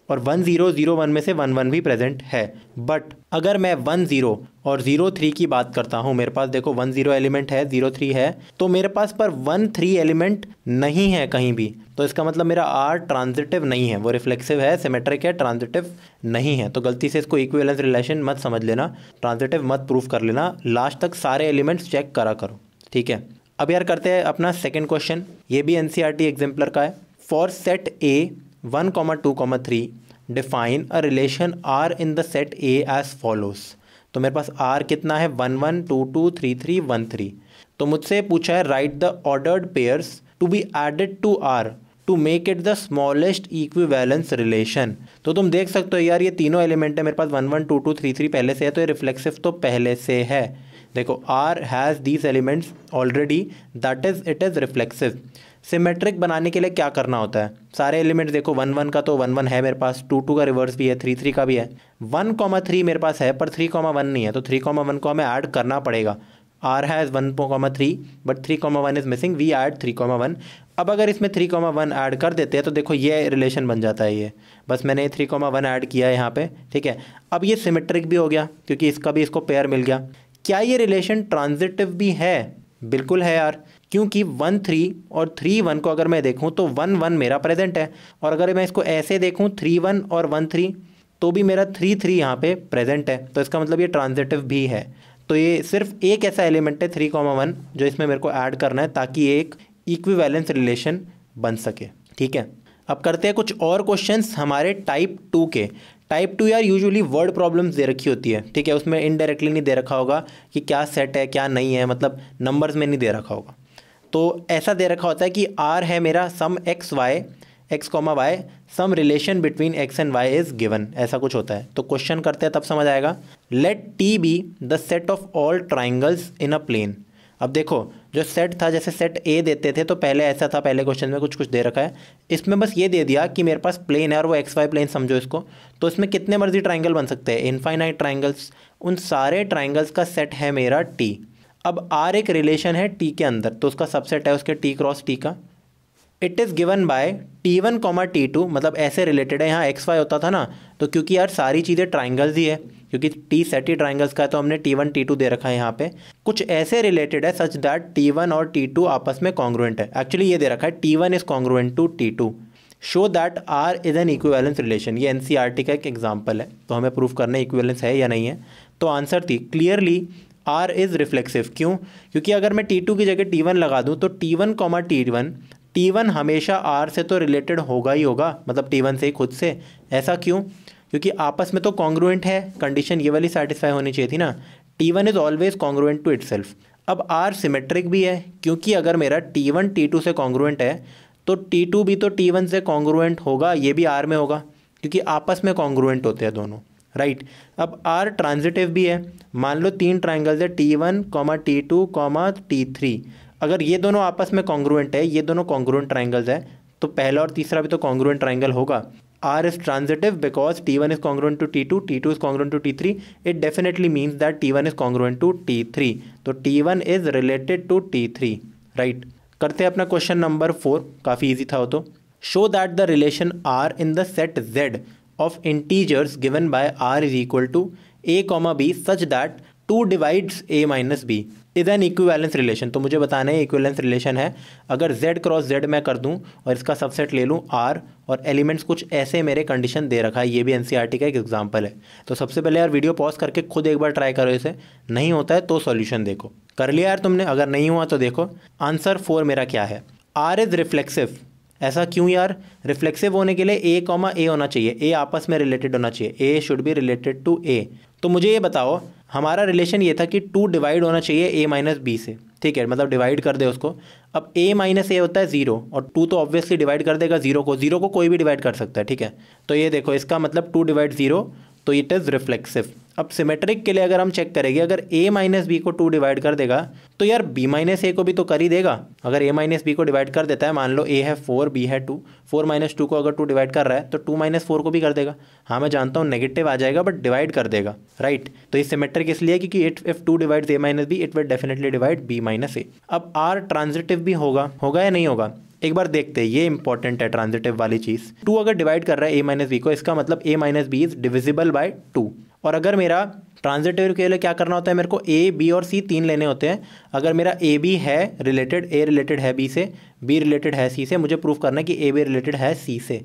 और 1 0 0 1 में से 1 1 भी प्रेजेंट है। बट अगर मैं 1 0 और 0 3 की बात करता हूँ, मेरे पास देखो 1 0 एलिमेंट है, 0 3 है, तो मेरे पास पर 1 3 एलिमेंट नहीं है कहीं भी, तो इसका मतलब मेरा r ट्रांजिटिव नहीं है, वो रिफ्लेक्सिव है, सिमेट्रिक है, ट्रांजिटिव नहीं है। तो गलती से इसको इक्विवेलेंस रिलेशन मत समझ लेना, ट्रांजिटिव मत प्रूफ कर लेना, लास्ट तक सारे एलिमेंट्स चेक करा करो। ठीक है, अब यार करते हैं अपना सेकेंड क्वेश्चन, ये भी NCERT एग्जाम्पलर का है। For set A 1 2 3 define a relation R in the set A as follows. तो मेरे पास R कितना है, 1 1 2 2 3 3 1 3। तो मुझसे पूछा है write the ordered pairs to be added to R to make it the smallest equivalence relation. तो तुम देख सकते हो यार ये तीनों एलिमेंट है मेरे पास, 1 1 2 2 3 3 पहले से है, तो ये रिफ्लेक्सिव तो पहले से है। देखो R has these elements already, that is it is reflexive. Symmetric बनाने के लिए क्या करना होता है, सारे एलिमेंट्स देखो 1 1 का तो 1 1 है मेरे पास, 2 2 का रिवर्स भी है, 3 3 का भी है, 1 3 मेरे पास है पर 3 1 नहीं है, तो 3 1 को हमें ऐड करना पड़ेगा। R has 1 3 but 3 1 is missing, we add 3 1। अब अगर इसमें 3 1 ऐड कर देते हैं तो देखो ये रिलेशन बन जाता है, ये बस मैंने 3 1 ऐड किया है यहाँ पे। ठीक है, अब ये सिमेट्रिक भी हो गया क्योंकि इसका भी इसको पेयर मिल गया। क्या ये रिलेशन ट्रांजिटिव भी है? बिल्कुल है यार, क्योंकि 1 3 और 3 1 को अगर मैं देखूं तो 1 1 मेरा प्रेजेंट है, और अगर मैं इसको ऐसे देखूं 3 1 और 1 3 तो भी मेरा 3 3 यहाँ पे प्रेजेंट है, तो इसका मतलब ये ट्रांजिटिव भी है। तो ये सिर्फ एक ऐसा एलिमेंट है 3 1 जो इसमें मेरे को ऐड करना है ताकि एक इक्विवेलेंस रिलेशन बन सके। ठीक है, अब करते हैं कुछ और क्वेश्चंस हमारे टाइप 2 के। टाइप 2 यार यूजुअली वर्ड प्रॉब्लम्स दे रखी होती है। ठीक है, उसमें इनडायरेक्टली नहीं दे रखा होगा कि क्या सेट है क्या नहीं है, मतलब नंबर्स में नहीं दे रखा होगा। तो ऐसा दे रखा होता है कि R है मेरा some x y some relation between x and y is given, ऐसा कुछ होता है। तो क्वेश्चन करते हैं तब समझ आएगा। Let T be the set of all triangles in a plane. अब देखो जो सेट था, जैसे सेट A देते थे तो पहले ऐसा था, पहले क्वेश्चन में कुछ कुछ दे रखा है, इसमें बस ये दे दिया कि मेरे पास प्लेन है और वो XY प्लेन समझो इसको, तो इसमें कितने मर्जी ट्राइंगल बन सकते हैं, इनफाइनाइट ट्राइंगल्स, उन सारे ट्राइंगल्स का सेट है मेरा T। अब R एक रिलेशन है T के अंदर, तो उसका सबसेट है उसके T क्रॉस T का। It is given by T1 T2, मतलब ऐसे रिलेटेड है, यहाँ XY होता था ना, तो क्योंकि यार सारी चीज़ें ट्राइंगल्स ही है, क्योंकि T सेट ही ट्राइंगल्स का है, तो हमने T1 T2 दे रखा है यहाँ पे। कुछ ऐसे रिलेटेड है सच दैट T1 और T2 आपस में कॉन्ग्रुएंट है। एक्चुअली ये दे रखा है T1 is congruent to T2, show that R is an equivalence relation. ये NCERT का एक एग्जाम्पल है, तो हमें प्रूफ करना है इक्विवेलेंस है या नहीं है। तो आंसर थी क्लियरली R इज़ रिफ्लेक्सिव। क्यों? क्योंकि अगर मैं T2 की जगह T1 लगा दूँ तो T1 हमेशा R से तो रिलेटेड होगा ही होगा, मतलब T1 से ही खुद से। ऐसा क्यों? क्योंकि आपस में तो कॉन्ग्रुएंट है, कंडीशन ये वाली सेटिस्फाई होनी चाहिए थी ना, T1 is always congruent to itself. अब R सिमेट्रिक भी है, क्योंकि अगर मेरा T1 T2 से कॉन्ग्रुएंट है तो T2 भी तो T1 से कॉन्ग्रुएंट होगा, ये भी R में होगा, क्योंकि आपस में कॉन्ग्रुएंट होते हैं दोनों, राइट। अब R ट्रांजिटिव भी है। मान लो 3 ट्राइंगल्स है T1, T2, T3, अगर ये दोनों आपस में कॉन्ग्रुएंट है, ये दोनों कॉन्ग्रुएंट ट्राइंगल्स है, तो पहला और तीसरा भी तो कॉन्ग्रुएंट ट्राइंगल होगा। R is transitive because T1 is congruent to T2, T2 is congruent to T3. It definitely means that T1 is congruent to T3. तो T1 is related to T3, right? करते हैं अपना question number 4, काफ़ी easy था वो तो। Show that the relation R in the set Z of integers given by R is equal to A, B such that 2 divides A minus B is an equivalence relation. तो मुझे बताना है equivalence relation है, अगर Z cross Z मैं कर दूं और इसका सबसेट ले लूं R, और एलिमेंट्स कुछ ऐसे मेरे कंडीशन दे रखा है, ये भी NCERT का एक एग्जांपल है। तो सबसे पहले यार वीडियो पॉज करके खुद एक बार ट्राई करो, इसे नहीं होता है तो सॉल्यूशन देखो। कर लिया यार तुमने? अगर नहीं हुआ तो देखो आंसर 4 मेरा क्या है, R इज़ रिफ्लेक्सिव ऐसा क्यों यार? रिफ्लेक्सिव होने के लिए ए कॉमा ए होना चाहिए, ए आपस में रिलेटेड होना चाहिए, ए शुड बी रिलेटेड टू ए। तो मुझे ये बताओ, हमारा रिलेशन ये था कि 2 डिवाइड होना चाहिए ए माइनस बी से, ठीक है, मतलब डिवाइड कर दे उसको। अब ए माइनस ए होता है 0 और 2 तो ऑब्वियसली डिवाइड कर देगा 0 को, 0 को कोई भी डिवाइड कर सकता है, ठीक है। तो ये देखो, इसका मतलब 2 डिवाइड 0, तो इट इज़ रिफ्लेक्सिव। अब सिमेट्रिक के लिए अगर हम चेक करेंगे, अगर a माइनस बी को 2 डिवाइड कर देगा तो यार b माइनस ए को भी तो कर ही देगा। अगर a माइनस बी को डिवाइड कर देता है, मान लो a है 4, b है 2, 4 माइनस 2 को अगर 2 डिवाइड कर रहा है तो 2 माइनस 4 को भी कर देगा। हाँ मैं जानता हूँ नेगेटिव आ जाएगा बट डिवाइड कर देगा, राइट। तो ये सिमेट्रिक इसलिए क्योंकि if 2 divides a minus b it will definitely divide b minus a. अब r ट्रांजिटिव भी होगा या नहीं होगा, एक बार देखते हैं, ये इंपॉर्टेंट है ट्रांजिटिव वाली चीज़। 2 अगर डिवाइड कर रहा है a माइनस बी को, इसका मतलब a minus b is divisible by 2। और अगर मेरा ट्रांजिटिव के लिए क्या करना होता है, मेरे को a b और c 3 लेने होते हैं। अगर मेरा a b है रिलेटेड, a रिलेटेड है b से, b रिलेटेड है c से, मुझे प्रूफ करना है कि a b रिलेटेड है c से।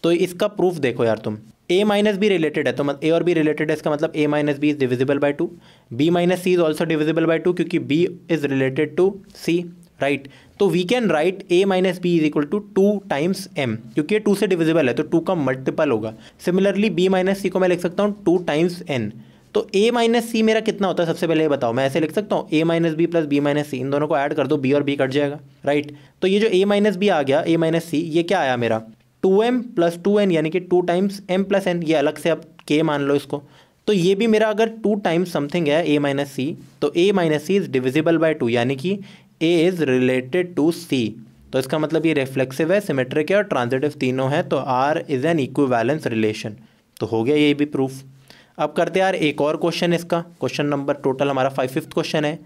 तो इसका प्रूफ देखो यार तुम, a माइनस बी रिलेटेड है तो a और b रिलेटेड है, इसका मतलब a minus b is divisible by 2, b minus c is also divisible by 2 क्योंकि b is related to c, right. तो we can write a minus b is equal to 2 times m, क्योंकि ये 2 से divisible है तो 2 का multiple होगा। Similarly b minus सी को मैं लिख सकता हूँ 2 टाइम्स n। तो a माइनस सी मेरा कितना होता है, सबसे पहले ये बताओ। मैं ऐसे लिख सकता हूँ a minus b plus b minus c, इन दोनों को ऐड कर दो, b और b कट जाएगा, राइट। तो ये जो a माइनस बी आ गया, a माइनस सी, ये क्या आया मेरा 2m प्लस 2n, यानी कि 2 टाइम्स m प्लस n। ये अलग से अब k मान लो इसको। तो ये भी मेरा अगर 2 टाइम्स समथिंग है a माइनस सी, तो a minus c is divisible by 2, यानी कि a is related to c। तो इसका मतलब ये रिफ्लेक्सिव है, सिमेट्रिक है और ट्रांजिटिव तीनों है, तो r is an equivalence relation. तो हो गया ये भी प्रूफ। अब करते हैं यार एक और क्वेश्चन, इसका क्वेश्चन नंबर टोटल हमारा 5th क्वेश्चन है।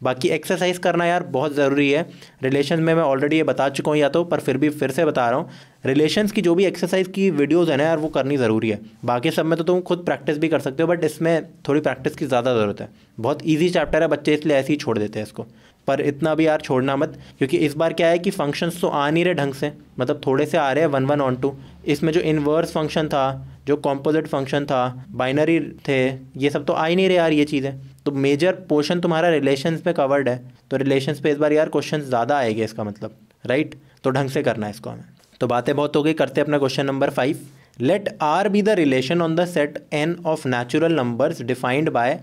बाकी एक्सरसाइज करना यार बहुत ज़रूरी है। रिलेशन में मैं ऑलरेडी ये बता चुका हूँ या तो, पर फिर से बता रहा हूँ, रिलेशंस की जो भी एक्सरसाइज की वीडियोस है ना यार, वो करनी ज़रूरी है। बाकी सब में तो तुम खुद प्रैक्टिस भी कर सकते हो, बट इसमें थोड़ी प्रैक्टिस की ज़्यादा ज़रूरत है। बहुत ईजी चैप्टर है, बच्चे इसलिए ऐसे ही छोड़ देते हैं इसको, पर इतना भी यार छोड़ना मत, क्योंकि इस बार क्या है कि फंक्शंस तो आ नहीं रहे ढंग से, मतलब थोड़े से आ रहे हैं 1 1 ऑन 2। इसमें जो इन्वर्स फंक्शन था, जो कॉम्पोजिट फंक्शन था, बाइनरी थे, ये सब तो आ ही नहीं रहे यार ये चीज़ें। तो मेजर पोर्शन तुम्हारा रिलेशंस पे कवर्ड है, तो रिलेशंस पे इस बार यार क्वेश्चन ज़्यादा आएंगे इसका मतलब, राइट। तो ढंग से करना है इसको हमें। तो बातें बहुत हो गई, करते हैं अपना question number 5। Let R be the relation on the set n of natural numbers defined by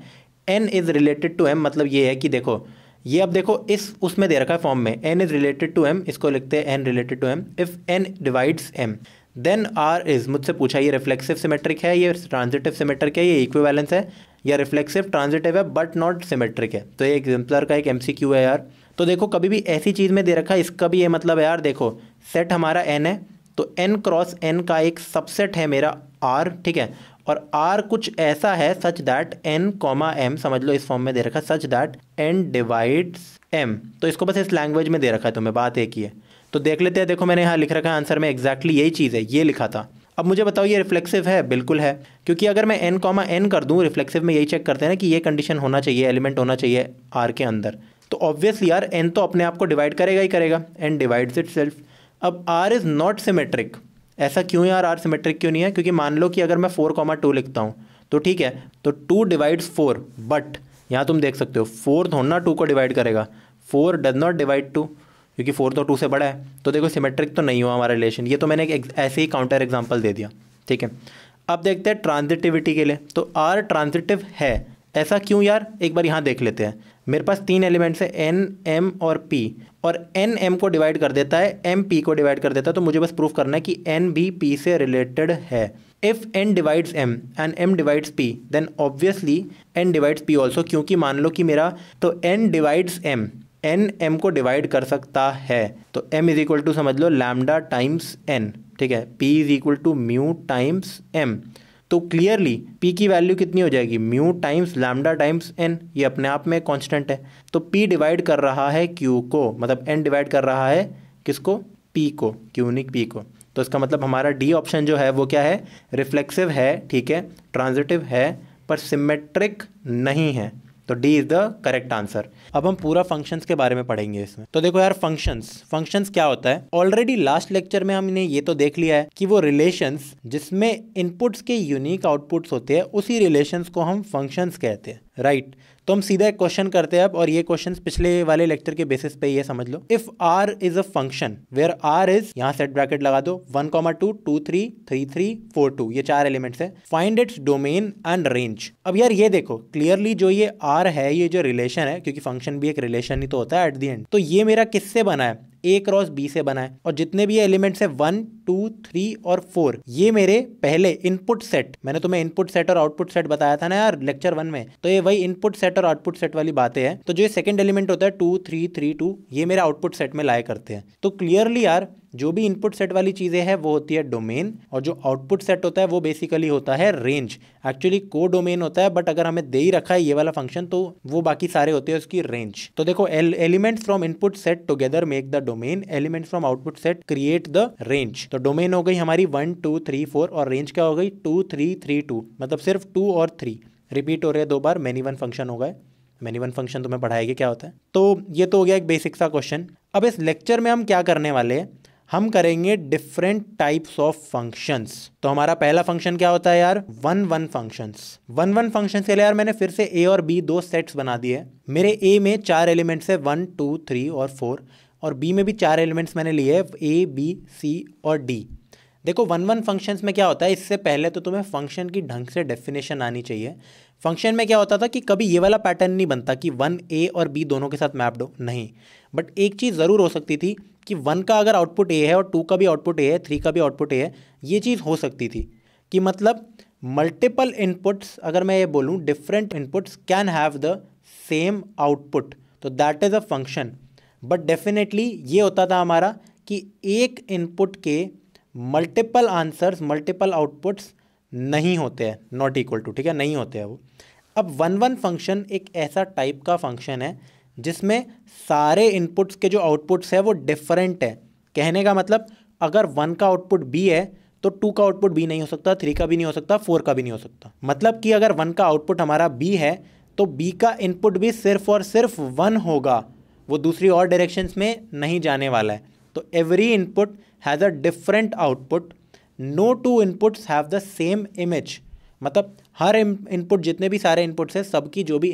n is related to m। मतलब ये है कि देखो, ये अब देखो इस उसमें दे रखा है फॉर्म में, n is related to m, इसको लिखते हैं n related to m। If n divides m then r is, मुझसे पूछा ये रिफ्लेक्सिव सिमेट्रिक है, ये ट्रांजिटिव सिमेट्रिक है, ये इक्विवेलेंस है, या रिफ्लेक्सिव ट्रांजिटिव है बट नॉट सिमेट्रिक है। तो ये एग्जाम्पलर का एक MCQ है यार। तो देखो कभी भी ऐसी चीज़ में दे रखा है, इसका भी ये मतलब है यार, देखो सेट हमारा n है, तो n क्रॉस n का एक सबसेट है मेरा r, ठीक है। और r कुछ ऐसा है such that n comma m, समझ लो इस फॉर्म में दे रखा है, such that n divides m। तो इसको बस इस लैंग्वेज में दे रखा है, तुम्हें बात एक ही है। तो देख लेते हैं, देखो मैंने यहाँ लिख रखा है आंसर में, एग्जैक्टली यही चीज़ है, ये लिखा था। अब मुझे बताओ ये रिफ्लेक्सिव है? बिल्कुल है, क्योंकि अगर मैं n कॉमा n कर दूँ, रिफ्लेक्सिव में यही चेक करते हैं ना कि ये कंडीशन होना चाहिए, एलिमेंट होना चाहिए r के अंदर। तो ऑब्वियसली यार n तो अपने आप को डिवाइड करेगा ही करेगा, n डिवाइड्स इटसेल्फ। अब r इज़ नॉट सिमेट्रिक। ऐसा क्यों यार, r सिमेट्रिक क्यों नहीं है? क्योंकि मान लो कि अगर मैं 4,2 लिखता हूँ तो ठीक है, तो 2 डिवाइड्स 4, बट यहाँ तुम देख सकते हो 4 थोड़ा ना 2 को डिवाइड करेगा, 4 डज नॉट डिवाइड 2, क्योंकि 4 तो 2 से बड़ा है। तो देखो सिमेट्रिक तो नहीं हुआ हमारा रिलेशन। ये तो मैंने एक ऐसे ही काउंटर एग्जांपल दे दिया, ठीक है। अब देखते हैं ट्रांजिटिविटी के लिए, तो r ट्रांजिटिव है। ऐसा क्यों यार, एक बार यहाँ देख लेते हैं। मेरे पास 3 एलिमेंट्स है n m और p, और n m को डिवाइड कर देता है, m p को डिवाइड कर देता है। तो मुझे बस प्रूफ करना है कि n भी p से रिलेटेड है। If n divides m and m divides p then obviously n divides p also, क्योंकि मान लो कि मेरा तो n divides m, n m को डिवाइड कर सकता है। तो m इज इक्वल टू समझ लो लैम्डा टाइम्स n, ठीक है। p is equal to mu times m। तो क्लियरली p की वैल्यू कितनी हो जाएगी, mu times lambda times n, ये अपने आप में कांस्टेंट है। तो p डिवाइड कर रहा है q को, मतलब n डिवाइड कर रहा है किसको, p को, q नहीं p को। तो इसका मतलब हमारा डी ऑप्शन जो है वो क्या है, रिफ्लेक्सिव है, ठीक है, ट्रांजिटिव है, पर सिमेट्रिक नहीं है। तो D is the correct answer. अब हम पूरा फंक्शंस के बारे में पढ़ेंगे इसमें। तो देखो यार फंक्शंस क्या होता है, ऑलरेडी लास्ट लेक्चर में हमने ये तो देख लिया है कि वो रिलेशंस जिसमें इनपुट्स के यूनिक आउटपुट्स होते हैं, उसी रिलेशंस को हम फंक्शंस कहते हैं, राइट। तो हम सीधा एक क्वेश्चन करते हैं अब, और ये क्वेश्चन पिछले वाले लेक्चर के बेसिस पे ये समझ लो। If R is a function where R is, यहाँ सेट ब्रैकेट लगा दो, 1, 2, 2, 3, 3, 3, 4, 2, ये 4 एलिमेंट्स है। Find its domain and range. अब यार ये देखो क्लियरली जो ये आर है, ये जो रिलेशन है, क्योंकि फंक्शन भी एक रिलेशन ही तो होता है एट द एंड, तो ये मेरा किससे बना है? A क्रॉस B से बना है। और जितने भी एलिमेंट्स है 1, 2, 3 और 4, ये मेरे पहले इनपुट सेट, मैंने तुम्हें इनपुट सेट और आउटपुट सेट बताया था ना यार लेक्चर 1 में, तो ये वही इनपुट सेट और आउटपुट सेट वाली बातें हैं। तो जो ये सेकंड एलिमेंट होता है 2, 3, 3, 2, ये मेरे आउटपुट सेट में लाया करते हैं। तो क्लियरली यार जो भी इनपुट सेट वाली चीजें हैं वो होती है डोमेन, और जो आउटपुट सेट होता है वो बेसिकली होता है रेंज। एक्चुअली को डोमेन होता है, बट अगर हमें दे ही रखा है ये वाला फंक्शन तो वो बाकी सारे होते हैं उसकी रेंज। तो देखो elements from input set together make the domain, elements from output set create the range. तो डोमेन हो गई हमारी 1, 2, 3, 4, और रेंज क्या हो गई 2, 3, 3, 2, मतलब सिर्फ 2 और 3 रिपीट हो रहे हैं 2 बार। मैनी वन फंक्शन हो गए। मैनी वन फंक्शन तुम्हें पढ़ाएंगे क्या होता है। तो ये तो हो गया एक बेसिक सा क्वेश्चन। अब इस लेक्चर में हम क्या करने वाले हैं, हम करेंगे डिफरेंट टाइप्स ऑफ फंक्शंस। तो हमारा पहला फंक्शन क्या होता है यार? 1, 1 फंक्शंस। 1, 1 फंक्शन के लिए यार मैंने फिर से ए और बी 2 सेट्स बना दिए। मेरे ए में 4 एलिमेंट्स है 1, 2, 3 और 4, और बी में भी 4 एलिमेंट्स मैंने लिए हैं ए, बी, सी और डी। देखो 1, 1 फंक्शंस में क्या होता है, इससे पहले तो तुम्हें फंक्शन की ढंग से डेफिनेशन आनी चाहिए। फंक्शन में क्या होता था कि कभी ये वाला पैटर्न नहीं बनता कि 1 ए और बी दोनों के साथ मैप्ड हो, नहीं। बट एक चीज़ ज़रूर हो सकती थी कि 1 का अगर आउटपुट ए है और 2 का भी आउटपुट ए है, 3 का भी आउटपुट ए है, ये चीज़ हो सकती थी कि मतलब मल्टीपल इनपुट्स, अगर मैं ये बोलूँ different inputs can have the same output, तो that is a function. But definitely ये होता था हमारा कि एक इनपुट के मल्टीपल आंसर्स, मल्टीपल आउटपुट्स नहीं होते हैं, नॉट इक्वल टू, ठीक है, नहीं होते हैं वो। अब 1, 1 फंक्शन एक ऐसा टाइप का फंक्शन है जिसमें सारे इनपुट्स के जो आउटपुट्स है वो डिफरेंट है। कहने का मतलब अगर 1 का आउटपुट बी है तो 2 का आउटपुट बी नहीं हो सकता, 3 का भी नहीं हो सकता, 4 का भी नहीं हो सकता। मतलब कि अगर 1 का आउटपुट हमारा बी है तो बी का इनपुट भी सिर्फ और सिर्फ 1 होगा, वो दूसरी और डायरेक्शंस में नहीं जाने वाला है। तो every input has a different output, no 2 inputs have the same image. मतलब हर इनपुट, जितने भी सारे इनपुट्स हैं, सबकी जो भी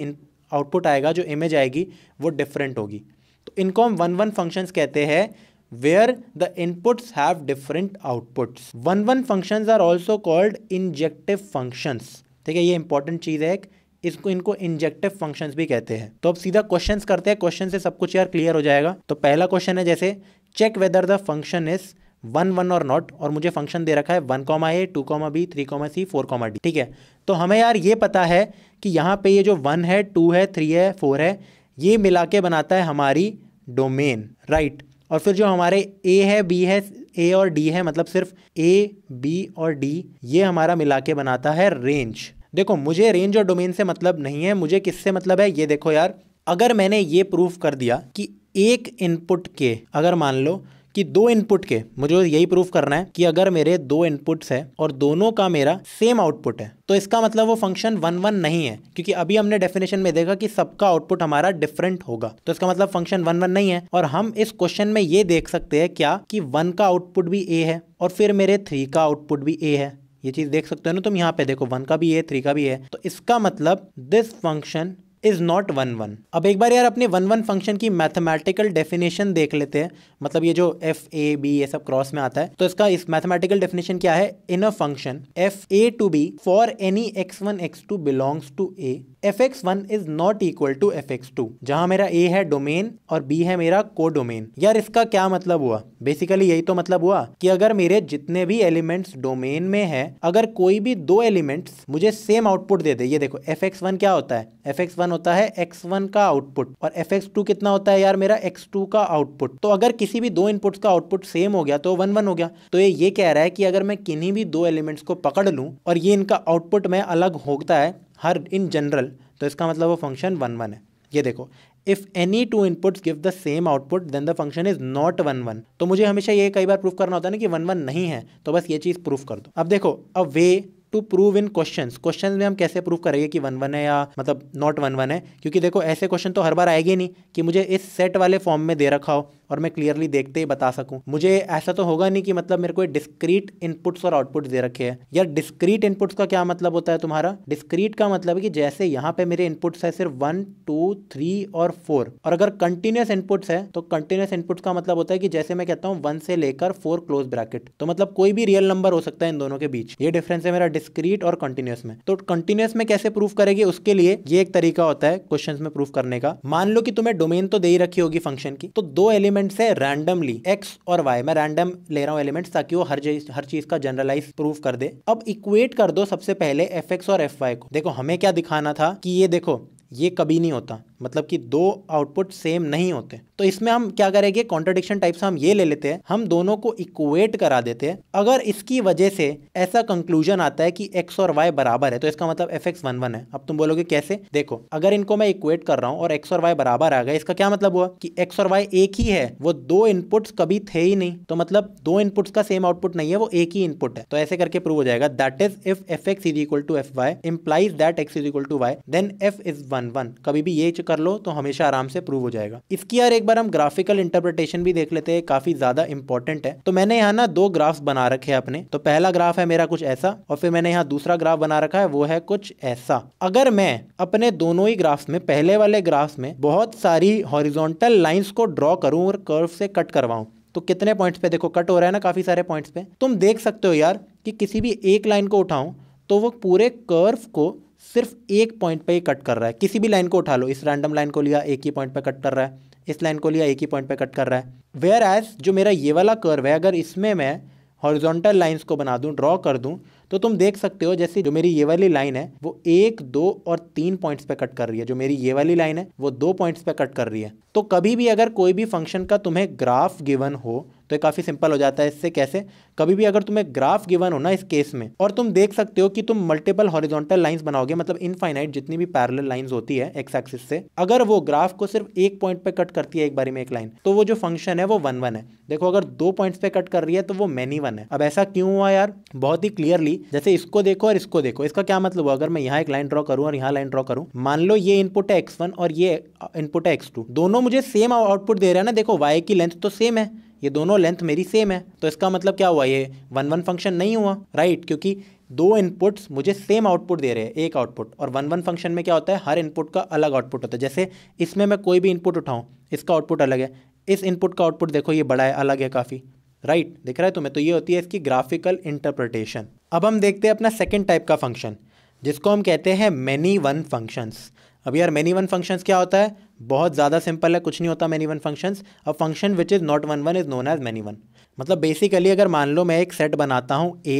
आउटपुट आएगा, जो इमेज आएगी, वो डिफरेंट होगी। तो इनको हम 1, 1 फंक्शंस कहते हैं where the inputs have different outputs. 1, 1 functions are also called injective functions, ठीक है, ये इंपॉर्टेंट चीज़ है, इनको इंजेक्टिव फंक्शंस भी कहते हैं। तो अब सीधा क्वेश्चंस करते हैं, क्वेश्चन से सब कुछ यार क्लियर हो जाएगा। तो पहला क्वेश्चन है जैसे check whether the function is 1, 1 और नॉट, और मुझे फंक्शन दे रखा है 1, A, 2, B, 3, C, 4, D, ठीक है। तो हमें यार ये पता है कि यहाँ पे ये जो 1 है, 2 है, 3 है, 4 है, ये मिला के बनाता है हमारी डोमेन, राइट। और फिर जो हमारे A है, B है, A और D है, मतलब सिर्फ A, B और D, ये हमारा मिला के बनाता है रेंज। देखो मुझे रेंज और डोमेन से मतलब नहीं है, मुझे किससे मतलब है, ये देखो यार, अगर मैंने ये प्रूफ कर दिया कि एक इनपुट के, अगर मान लो कि 2 इनपुट के, मुझे यही प्रूफ करना है कि अगर मेरे 2 इनपुट्स है और दोनों का मेरा सेम आउटपुट है, तो इसका मतलब वो फंक्शन 1, 1 नहीं है, क्योंकि अभी हमने डेफिनेशन में देखा कि सबका आउटपुट हमारा डिफरेंट होगा, तो इसका मतलब फंक्शन 1, 1 नहीं है। और हम इस क्वेश्चन में ये देख सकते हैं क्या कि 1 का आउटपुट भी ए है और फिर मेरे 3 का आउटपुट भी ए है, ये चीज देख सकते हो ना तुम, यहाँ पे देखो 1 का भी है, 3 का भी है, तो इसका मतलब दिस फंक्शन इज नॉट 1, 1। अब एक बार यार अपने 1, 1 फंक्शन की मैथमेटिकल डेफिनेशन देख लेते हैं। मतलब ये जो एफ ए बी ये सब क्रॉस में आता है, तो इसका इस मैथमेटिकल डेफिनेशन क्या है, in a function f A to B for any x1 x2 belongs to A, fx1 is not equal to fx2, जहां मेरा a है डोमेन और b है मेरा को डोमेन। यार इसका क्या मतलब हुआ, बेसिकली यही तो मतलब हुआ कि अगर मेरे जितने भी एलिमेंट्स डोमेन में है, अगर कोई भी 2 एलिमेंट्स मुझे सेम आउटपुट दे दे, ये देखो fx1 क्या होता है, fx1 होता है x1 का आउटपुट, और fx2 कितना होता है यार मेरा x2 का आउटपुट। तो अगर किसी भी 2 इनपुट्स का आउटपुट सेम हो गया तो 1, 1 हो गया। तो ये कह रहा है कि अगर मैं किन्हीं भी 2 एलिमेंट्स को पकड़ लूं और ये इनका आउटपुट में अलग होता है हर इन जनरल, तो इसका मतलब वो फंक्शन 1, 1 है। ये देखो, if any 2 inputs give the same output then the function is not 1, 1। तो मुझे हमेशा ये कई बार प्रूफ करना होता है ना कि 1, 1 नहीं है, तो बस ये चीज प्रूफ कर दो। अब देखो, अब वे टू प्रूव इन क्वेश्चन में हम कैसे प्रूव करेंगे कि 1, 1 है या मतलब नॉट 1, 1 है, क्योंकि देखो ऐसे क्वेश्चन तो हर बार आएंगे नहीं कि मुझे इस सेट वाले फॉर्म में दे रखा हो और मैं क्लियरली देखते ही बता सकूं। मुझे ऐसा तो होगा नहीं कि मतलब मेरे को डिस्क्रीट इनपुट्स और आउटपुट्स दे रखे हैं। यार डिस्क्रीट इनपुट्स का क्या मतलब होता है तुम्हारा? डिस्क्रीट का मतलब है कि जैसे यहाँ पे मेरे इनपुट्स है सिर्फ 1 2 3 और 4, और अगर कंटिन्यूस इनपुट्स है तो कंटिन्यूस इनपुट्स का मतलब होता है कि जैसे मैं कहता हूँ 1 से लेकर 4 क्लोज ब्रैकेट, तो मतलब कोई भी रियल नंबर हो सकता है इन दोनों के बीच। ये डिफरेंस है मेरा डिस्क्रीट और कंटिन्यूस में। तो कंटिन्यूस में कैसे प्रूफ करेंगे, उसके लिए ये एक तरीका होता है क्वेश्चंस में प्रूफ करने का। मान लो कि तुम्हें डोमेन तो दे ही रखी होगी फंक्शन की, तो दो एलिमेंट्स है रैंडमली एक्स और वाई, मैं रैंडम ले रहा हूं एलिमेंट्स ताकि वो हर चीज का जनरलाइज प्रूफ कर दे। अब इक्वेट कर दो सबसे पहले एफ एक्स और एफ वाई को। देखो हमें क्या दिखाना था कि ये देखो ये कभी नहीं होता, मतलब कि दो आउटपुट सेम नहीं होते। तो इसमें हम क्या करेंगे, कॉन्ट्रडिक्शन टाइप से हम ये ले लेते हैं, हम दोनों को इक्वेट करा देते हैं। अगर इसकी वजह से ऐसा कंक्लूजन आता है कि एक्स और वाई बराबर है तो इसका मतलब एफ एक्स 1 1 है। अब तुम बोलोगे कैसे? देखो अगर इनको मैं इक्वेट कर रहा हूं और एक्स और वाई बराबर आ गए, इसका क्या मतलब हुआ कि एक्स और वाई एक ही है, वो दो इनपुट्स कभी थे ही नहीं। तो मतलब दो इनपुट्स का सेम आउटपुट नहीं है, वो एक ही इनपुट है। तो ऐसे करके प्रूव हो जाएगा। That is if f x is equal to f y implies that x is equal to y, then f is 1 1। कभी भी ये कर लो तो हमेशा आराम से प्रूव हो जाएगा। इसकी यार एक बार हम ग्राफिकल इंटरप्रिटेशन भी देख लेते हैं, काफी ज्यादा इंपॉर्टेंट है। तो मैंने यहाँ ना दो ग्राफ्स बना रखे हैं अपने। तो पहला ग्राफ है मेरा कुछ ऐसा, और फिर मैंने यहाँ दूसरा ग्राफ बना रखा है, वो है कुछ ऐसा। अगर मैं अपने दोनों ही ग्राफ्स में, पहले वाले ग्राफ्स में बहुत सारी हॉरिजॉन्टल लाइंस को ड्रॉ करूं और कर्व से कट करवाऊं, तो कितने पॉइंट्स पे देखो कट हो रहा है ना, काफी सारे पॉइंट्स पे। तुम देख सकते हो यार कि किसी भी एक लाइन को उठाऊं तो वो पूरे कर्व को सिर्फ एक पॉइंट पे ही कट कर रहा है। किसी भी लाइन को उठा लो, इस रैंडम लाइन को लिया एक ही पॉइंट पे कट कर रहा है, इस लाइन को लिया एक ही पॉइंट पे कट कर रहा है। वेयर एज जो मेरा ये वाला कर्व है, अगर इसमें मैं हॉरिजॉन्टल लाइंस को बना दूं, ड्रॉ कर दूं, तो तुम देख सकते हो जैसे जो मेरी ये वाली लाइन है वो 1 2 और 3 पॉइंट्स पे कट कर रही है, जो मेरी ये वाली लाइन है वो 2 पॉइंट्स पे कट कर रही है। तो कभी भी अगर कोई भी फंक्शन का तुम्हें ग्राफ गिवन हो तो ये काफी सिंपल हो जाता है इससे। कैसे? कभी भी अगर तुम्हें ग्राफ गिवन हो ना इस केस में, और तुम देख सकते हो कि तुम मल्टीपल हॉरिजॉन्टल लाइंस बनाओगे, मतलब इनफाइनाइट जितनी भी पैरेलल लाइंस होती है एक्स एक्सिस से, अगर वो ग्राफ को सिर्फ एक पॉइंट पे कट करती है एक बारी में एक लाइन, तो वो जो फंक्शन है वो 1 1 है। देखो अगर 2 पॉइंट्स पे कट कर रही है तो वो मैनी 1 है। अब ऐसा क्यों हुआ यार? बहुत ही क्लियरली, जैसे इसको देखो और इसको देखो, इसका क्या मतलब हुआ? अगर मैं यहाँ एक लाइन ड्रॉ करूं और यहाँ लाइन ड्रॉ करूं, मान लो ये इनपुट है x1 और ये इनपुट है x2, दोनों मुझे सेम आउटपुट दे रहे हैं ना। देखो y की लेंथ तो सेम है, ये दोनों लेंथ मेरी सेम है, तो इसका मतलब क्या हुआ? ये 1 1 फंक्शन नहीं हुआ, राइट? क्योंकि दो इनपुट्स मुझे सेम आउटपुट दे रहे हैं, एक आउटपुट। और 1 1 फंक्शन में क्या होता है, हर इनपुट का अलग आउटपुट होता है। जैसे इसमें मैं कोई भी इनपुट उठाऊं, इसका आउटपुट अलग है, इस इनपुट का आउटपुट देखो ये बड़ा है, अलग है काफ़ी, राइट? दिख रहा है तुम्हें? तो ये होती है इसकी ग्राफिकल इंटरप्रिटेशन। अब हम देखते हैं अपना सेकेंड टाइप का फंक्शन, जिसको हम कहते हैं मैनी वन फंक्शंस। अब यार मैनी वन फंक्शंस क्या होता है? बहुत ज़्यादा सिंपल है, कुछ नहीं होता many one functions. A function which is not 1 1 is known as many one. मतलब बेसिकली अगर मान लो मैं एक सेट बनाता हूँ A,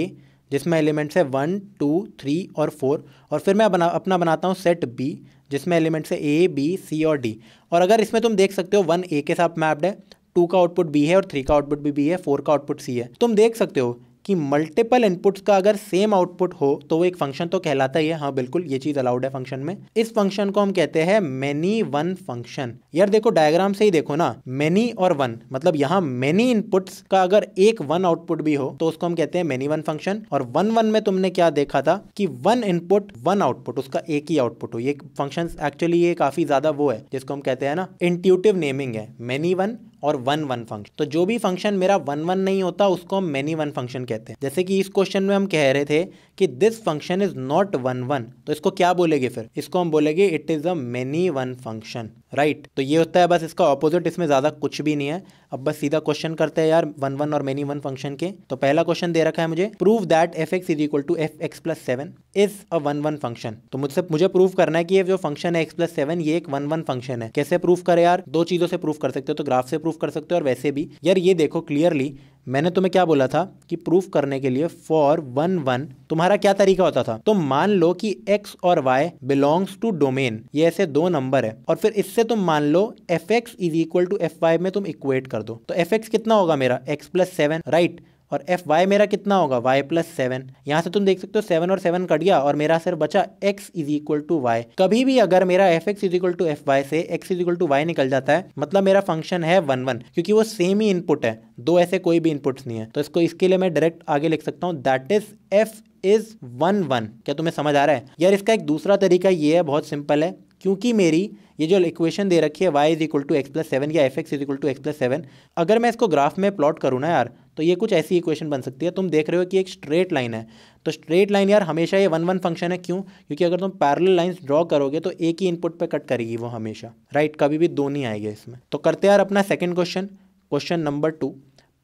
जिसमें एलिमेंट्स है 1 2 3 और 4, और फिर मैं अपना बनाता हूँ सेट B, जिसमें एलिमेंट्स है A B C और D। और अगर इसमें तुम देख सकते हो 1 A के साथ मैप्ड है, 2 का आउटपुट B है और 3 का आउटपुट भी B है, 4 का आउटपुट C है। तुम देख सकते हो कि मल्टीपल इनपुट्स का अगर सेम आउटपुट हो तो वो एक फंक्शन तो कहलाता ही है। हाँ बिल्कुल, ये चीज अलाउड है फंक्शन में। इस फंक्शन को हम कहते हैं मैनी वन फंक्शन। यार देखो डायग्राम से ही देखो ना, मैनी और वन, मतलब यहाँ मैनी इनपुट्स का अगर एक वन आउटपुट भी हो तो उसको हम कहते हैं मैनी वन फंक्शन। और 1 1 में तुमने क्या देखा था कि 1 इनपुट 1 आउटपुट, उसका एक ही आउटपुट हो। ये फंक्शन एक्चुअली ये काफी ज्यादा वो है जिसको हम कहते हैं ना इंट्यूटिव नेमिंग है, मैनी वन और 1 1 फंक्शन। तो जो भी फंक्शन मेरा 1 1 नहीं होता उसको हम मैनी वन फंक्शन कहते हैं। जैसे कि इस क्वेश्चन में हम कह रहे थे कि दिस फंक्शन इज नॉट 1 1, तो इसको क्या बोलेंगे फिर? इसको हम बोलेंगे it is a many one function, right? तो ये होता है बस इसका ऑपोजिट, इसमें ज्यादा कुछ भी नहीं है। अब बस सीधा क्वेश्चन करते हैं यार 1 1 और मैनी वन फंक्शन के। तो पहला क्वेश्चन दे रखा है मुझे, prove that f x is equal to f x plus 7 is a 1 1 function. तो मुझे प्रूव करना है कि ये जो फंक्शन है एक्स प्लस 7 ये एक 1 1 फंक्शन है। कैसे प्रूव करे यार? दो चीजों से प्रूव कर सकते हो, तो ग्राफ से प्रूव कर सकते हो और वैसे भी। यार ये देखो क्लियरली मैंने तुम्हें क्या बोला था कि प्रूफ करने के लिए फॉर 1 1 तुम्हारा क्या तरीका होता था? तो मान लो कि x और y बिलोंग्स टू डोमेन, ये ऐसे दो नंबर है, और फिर इससे तुम मान लो f x is equal to f y में तुम इक्वेट कर दो। तो एफ एक्स कितना होगा मेरा? x plus 7, right? और एफ वाई मेरा कितना होगा? y plus 7। यहाँ से तुम देख सकते हो 7 और 7 कट गया और मेरा सिर्फ बचा x is equal to y. कभी भी अगर मेरा f x is equal to f y से x is equal to y निकल जाता है, मतलब मेरा फंक्शन है 1 1, क्योंकि वो सेम ही इनपुट है, दो ऐसे कोई भी इनपुट्स नहीं है। तो इसको इसके लिए मैं डायरेक्ट आगे लिख सकता हूँ, दैट इज एफ इज 1 1। क्या तुम्हें समझ आ रहा है? यार इसका एक दूसरा तरीका ये है, बहुत सिंपल है, क्योंकि मेरी ये जो इक्वेशन दे रखी है y is equal to x plus seven या f x is equal to x plus seven, अगर मैं इसको ग्राफ में प्लॉट करूँ ना यार, तो ये कुछ ऐसी इक्वेशन बन सकती है। तुम देख रहे हो कि एक स्ट्रेट लाइन है, तो स्ट्रेट लाइन यार हमेशा ये 1 1 फंक्शन है। क्यों? क्योंकि अगर तुम पैरेलल लाइंस ड्रॉ करोगे तो एक ही इनपुट पे कट करेगी वो हमेशा, राइट, कभी भी दो नहीं आएंगे इसमें। तो करते यार अपना second question, question number 2,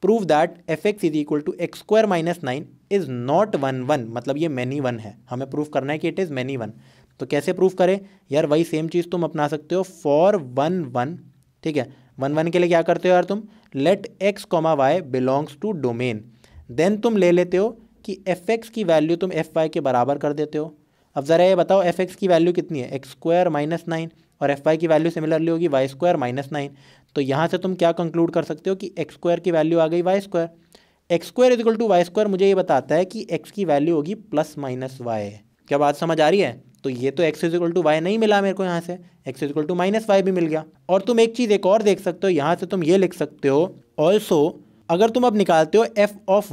prove that f x is equal to x square minus 9 is not 1 1, मतलब ये मैनी वन है, हमें प्रूव करना है कि इट इज़ मैनी वन। तो कैसे प्रूव करें यार? वही सेम चीज़ तुम अपना सकते हो फॉर 1 1, ठीक है। 1 1 के लिए क्या करते हो यार तुम? Let x comma y belongs to domain, then तुम ले लेते हो कि एफ एक्स की वैल्यू तुम एफ वाई के बराबर कर देते हो। अब ज़रा ये बताओ एफ एक्स की वैल्यू कितनी है? एक्स स्क्वायर माइनस 9, और एफ वाई की वैल्यू सिमिलरली होगी वाई स्क्वायर माइनस 9। तो यहाँ से तुम क्या कंक्लूड कर सकते हो कि एक्स स्क्वायर की वैल्यू आ गई y square. X square equal to y square मुझे ये बताता है कि एक्स की वैल्यू होगी प्लस माइनस वाई। क्या बात समझ आ रही है? तो ये तो x is equal to y नहीं मिला मेरे को, यहाँ से x is equal to minus y भी मिल गया। और तुम एक चीज़ एक और देख सकते हो, यहाँ से तुम ये लिख सकते हो ऑल्सो, अगर तुम अब निकालते हो एफ ऑफ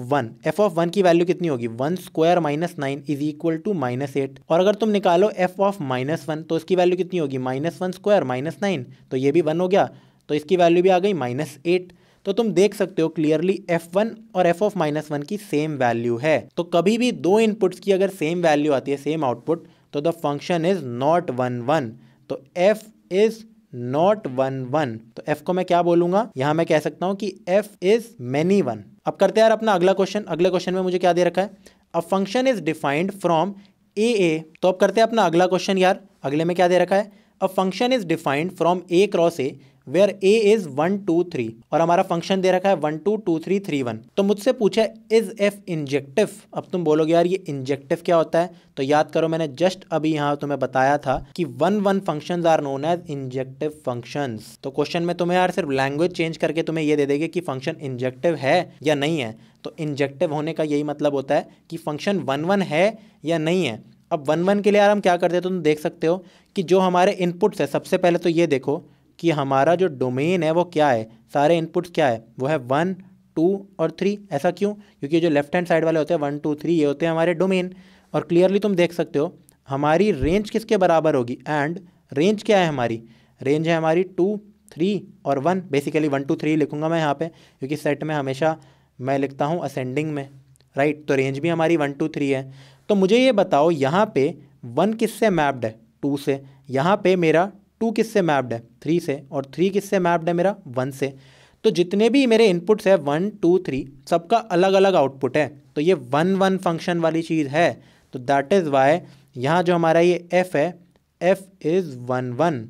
वन की वैल्यू कितनी होगी? 1 square minus 9 is equal to minus 8। और अगर तुम निकालो एफ ऑफ माइनस 1 तो इसकी वैल्यू कितनी होगी? माइनस 1 स्क्वायर माइनस 9, तो ये भी 1 हो गया, तो इसकी वैल्यू भी आ गई माइनस 8। तो तुम देख सकते हो क्लियरली f1 और f ऑफ माइनस 1 की सेम वैल्यू है। तो कभी भी दो इनपुट्स की अगर सेम वैल्यू आती है, सेम आउटपुट, तो द फंक्शन इज नॉट 1 1। तो f इज नॉट 1 1, तो f को मैं क्या बोलूंगा? यहां मैं कह सकता हूं कि f इज मैनी वन। अब करते हैं यार अपना अगला क्वेश्चन। अगले क्वेश्चन में मुझे क्या दे रखा है? A function is defined from A. तो अब करते हैं अपना अगला क्वेश्चन यार। अगले में क्या दे रखा है? A function is defined from A cross A where A is 1 2 3, और हमारा फंक्शन दे रखा है 1 2 2 3 3 1। तो मुझसे पूछा है इज एफ इंजेक्टिव। अब तुम बोलोगे यार ये इंजेक्टिव क्या होता है? तो याद करो मैंने जस्ट अभी यहाँ तुम्हें बताया था कि 1 1 functions are known as injective functions. तो क्वेश्चन में तुम्हें यार सिर्फ लैंग्वेज चेंज करके तुम्हें ये दे देंगे कि फंक्शन इंजेक्टिव है या नहीं है। तो इंजेक्टिव होने का यही मतलब होता है कि फंक्शन 1 1 है या नहीं है। अब 1 1 के लिए यार हम क्या करते हैं? तुम देख सकते हो कि जो हमारे इनपुट्स है, सबसे पहले तो ये देखो कि हमारा जो डोमेन है वो क्या है, सारे इनपुट्स क्या है, वो है 1 2 और 3। ऐसा क्यों? क्योंकि जो लेफ्ट हैंड साइड वाले होते हैं 1 2 3, ये होते हैं हमारे डोमेन। और क्लियरली तुम देख सकते हो हमारी रेंज किसके बराबर होगी? एंड रेंज क्या है हमारी? रेंज है हमारी 2 3 और 1। बेसिकली 1 2 3 लिखूंगा मैं यहाँ पे, क्योंकि सेट में हमेशा मैं लिखता हूँ असेंडिंग में, राइट। तो रेंज भी हमारी 1 2 3 है। तो मुझे ये बताओ यहाँ पे 1 किससे मैप्ड है? 2 से। यहाँ पे मेरा 2 किससे मैप्ड है? 3 से। और 3 किससे मैप्ड है मेरा? 1 से। तो जितने भी मेरे इनपुट्स है 1 2 3, सबका अलग अलग आउटपुट है। तो ये 1 1 फंक्शन वाली चीज़ है। तो दैट इज़ वाई यहाँ जो हमारा ये f है, f इज़ 1 1।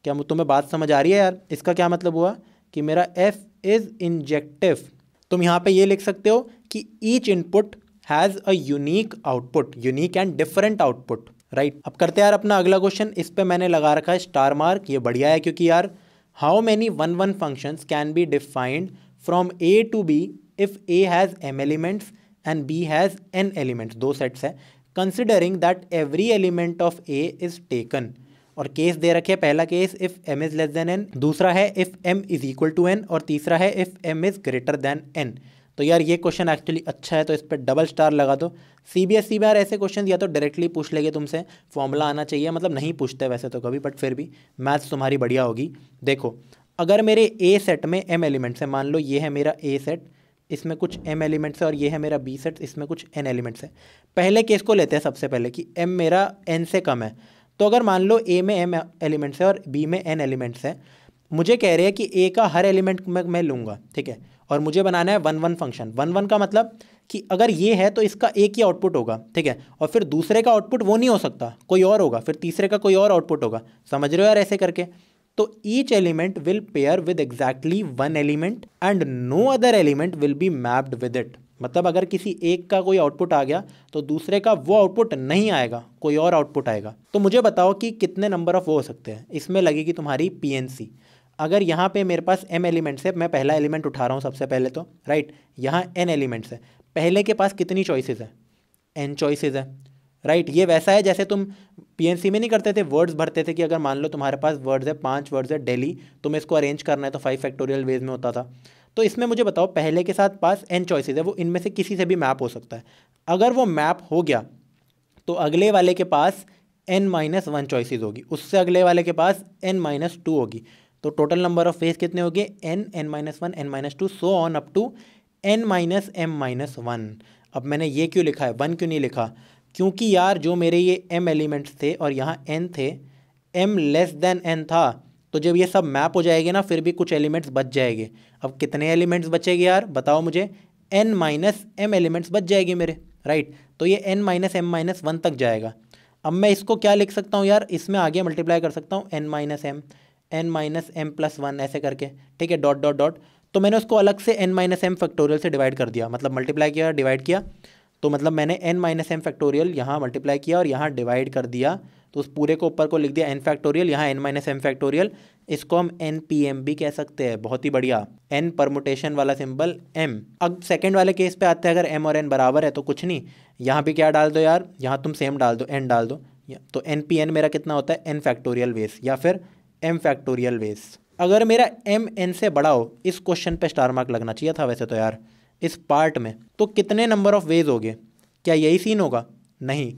क्या तुम्हें बात समझ आ रही है यार? इसका क्या मतलब हुआ कि मेरा f इज़ इंजेक्टिव। तुम यहाँ पे ये लिख सकते हो कि each input has a unique output, unique and different output, right. अब करते हैं यार अपना अगला क्वेश्चन। इस पे मैंने लगा रखा है स्टार मार्क, ये बढ़िया है क्योंकि यार how many 1 1 functions can be defined from A to B if A has m elements and b has n elements, 2 sets है, considering that every element of a is taken. और case दे रखे, पहला case if m is less than n, दूसरा है if m is equal to n, और तीसरा है if m is greater than n। तो यार ये क्वेश्चन एक्चुअली अच्छा है, तो इस पर डबल स्टार लगा दो। CBSE में यार ऐसे क्वेश्चन या तो डायरेक्टली पूछ लेंगे तुमसे, फॉर्मूला आना चाहिए, मतलब नहीं पूछते वैसे तो कभी, बट फिर भी मैथ्स तुम्हारी बढ़िया होगी। देखो अगर मेरे A सेट में m एलिमेंट्स है, मान लो ये है मेरा A सेट, इसमें कुछ m एलिमेंट्स है, और ये है मेरा B सेट, इसमें कुछ n एलिमेंट्स है। पहले केस को लेते हैं सबसे पहले कि m मेरा n से कम है। तो अगर मान लो A में m एलिमेंट्स है और B में n एलिमेंट्स है, मुझे कह रहे हैं कि A का हर एलिमेंट मैं लूँगा, ठीक है, और मुझे बनाना है 1 1 फंक्शन। 1 1 का मतलब कि अगर ये है तो इसका एक ही आउटपुट होगा, ठीक है, और फिर दूसरे का आउटपुट वो नहीं हो सकता, कोई और होगा, फिर तीसरे का कोई और आउटपुट होगा। समझ रहे हो यार ऐसे करके? तो each element will pair with exactly 1 element and no other element will be mapped with it. मतलब अगर किसी एक का कोई आउटपुट आ गया तो दूसरे का वो आउटपुट नहीं आएगा, कोई और आउटपुट आएगा। तो मुझे बताओ कि कितने नंबर ऑफ वो हो सकते हैं। इसमें लगेगी तुम्हारी PNC। अगर यहाँ पे मेरे पास m एलिमेंट्स है, मैं पहला एलिमेंट उठा रहा हूँ सबसे पहले तो, राइट, यहाँ n एलिमेंट्स है, पहले के पास कितनी चॉइसेस है? n चॉइसेस है, राइट। ये वैसा है जैसे तुम PNC में नहीं करते थे, वर्ड्स भरते थे कि अगर मान लो तुम्हारे पास वर्ड्स है 5 वर्ड्स है दिल्ली, तुम्हें इसको अरेंज करना है तो 5 फैक्टोरियल वेज में होता था। तो इसमें मुझे बताओ पहले के साथ पास n चॉइसेस है, वो इनमें से किसी से भी मैप हो सकता है। अगर वो मैप हो गया तो अगले वाले के पास n-1 चॉइसेस होगी, उससे अगले वाले के पास n-2 होगी। तो टोटल नंबर ऑफ वेज कितने होंगे, n-1 n-2 so on up to n-m-1। अब मैंने ये क्यों लिखा है, 1 क्यों नहीं लिखा, क्योंकि यार जो मेरे ये m एलिमेंट्स थे और यहाँ n थे, m लेस देन n था, तो जब ये सब मैप हो जाएंगे ना फिर भी कुछ एलिमेंट्स बच जाएंगे। अब कितने एलिमेंट्स बचेंगे यार बताओ मुझे, n-m एलिमेंट्स बच जाएंगे मेरे, राइट। तो ये n-m-1 तक जाएगा। अब मैं इसको क्या लिख सकता हूँ यार, इसमें आगे मल्टीप्लाई कर सकता हूँ n-m ऐसे करके, ठीक है, डॉट डॉट डॉट। तो मैंने उसको अलग से n-m फैक्टोरियल से डिवाइड कर दिया, मतलब मल्टीप्लाई किया डिवाइड किया, तो मतलब मैंने n-m फैक्टोरियल यहाँ मल्टीप्लाई किया और यहाँ डिवाइड कर दिया, तो उस पूरे को ऊपर को लिख दिया n फैक्टोरियल, यहाँ n-m फैक्टोरियल। इसको हम npm भी कह सकते हैं, बहुत ही बढ़िया, n परमुटेशन वाला सिंबल m। अब सेकंड वाले केस पे आते हैं, अगर m और n बराबर है तो कुछ नहीं, यहाँ भी क्या डाल दो यार, यहाँ तुम सेम डाल दो, n डाल दो, तो npn मेरा कितना होता है n फैक्टोरियल वेस या फिर m फैक्टोरियल वेस। अगर मेरा m n से बड़ा हो, इस क्वेश्चन पे स्टार मार्क लगना चाहिए था वैसे तो यार इस पार्ट में, तो कितने नंबर ऑफ वेज हो गए, क्या यही सीन होगा, नहीं,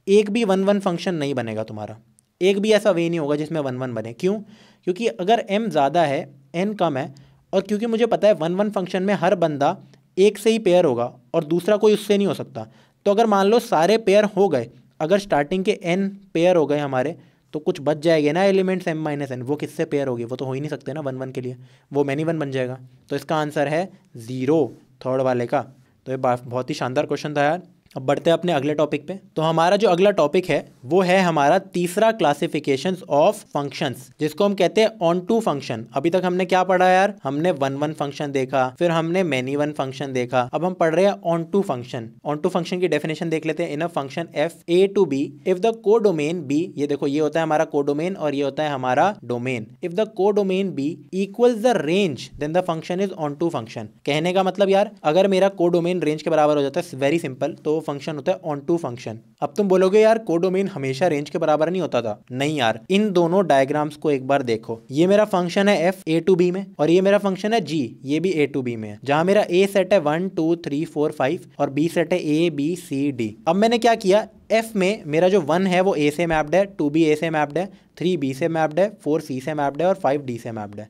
एक भी 1-1 फंक्शन नहीं बनेगा तुम्हारा, एक भी ऐसा वे नहीं होगा जिसमें 1-1 बने। क्यों, क्योंकि अगर m ज़्यादा है n कम है, और क्योंकि मुझे पता है 1-1 फंक्शन में हर बंदा एक से ही पेयर होगा और दूसरा कोई उससे नहीं हो सकता, तो अगर मान लो सारे पेयर हो गए, अगर स्टार्टिंग के n पेयर हो गए हमारे, तो कुछ बच जाएंगे ना एलिमेंट्स m-n, वो किससे पेयर होगी, वो तो हो ही नहीं सकते ना 1-1 के लिए, वो मैनी-1 बन जाएगा। तो इसका आंसर है 0 थर्ड वाले का। तो ये बहुत ही शानदार क्वेश्चन था यार। अब बढ़ते हैं अपने अगले टॉपिक पे। तो हमारा जो अगला टॉपिक है वो है हमारा तीसरा क्लासिफिकेशंस ऑफ फंक्शंस, जिसको हम कहते हैं ऑन टू फंक्शन। अभी तक हमने क्या पढ़ा यार, हमने 1-1 फंक्शन देखा, फिर हमने मैनी-1 फंक्शन देखा, अब हम पढ़ रहे हैं onto function. Onto function की डेफिनेशन देख लेते हैं। In a function f a to b if the codomain b, ये देखो ये होता है हमारा कोडोमेन और ये होता है हमारा domain, if the codomain b equals the range then the function is onto function. कहने का मतलब यार, अगर मेरा कोडोमेन रेंज के बराबर हो जाता है, वेरी सिंपल, तो फंक्शन होता है ऑन टू फंक्शन। अब तुम बोलोगे यार कोडोमेन हमेशा रेंज के बराबर नहीं होता था, नहीं यार, इन दोनों डायग्राम्स को एक बार देखो। ये मेरा फंक्शन है f a to b में, और ये मेरा फंक्शन है g, ये भी a to b में है, जहां मेरा a सेट है 1 2 3 4 5 और b सेट है a b c d। अब मैंने क्या किया, f में मेरा जो 1 है वो a से मैप्ड है, 2 भी a से मैप्ड है, 3 b से मैप्ड है, 4 c से मैप्ड है और 5 d से मैप्ड है।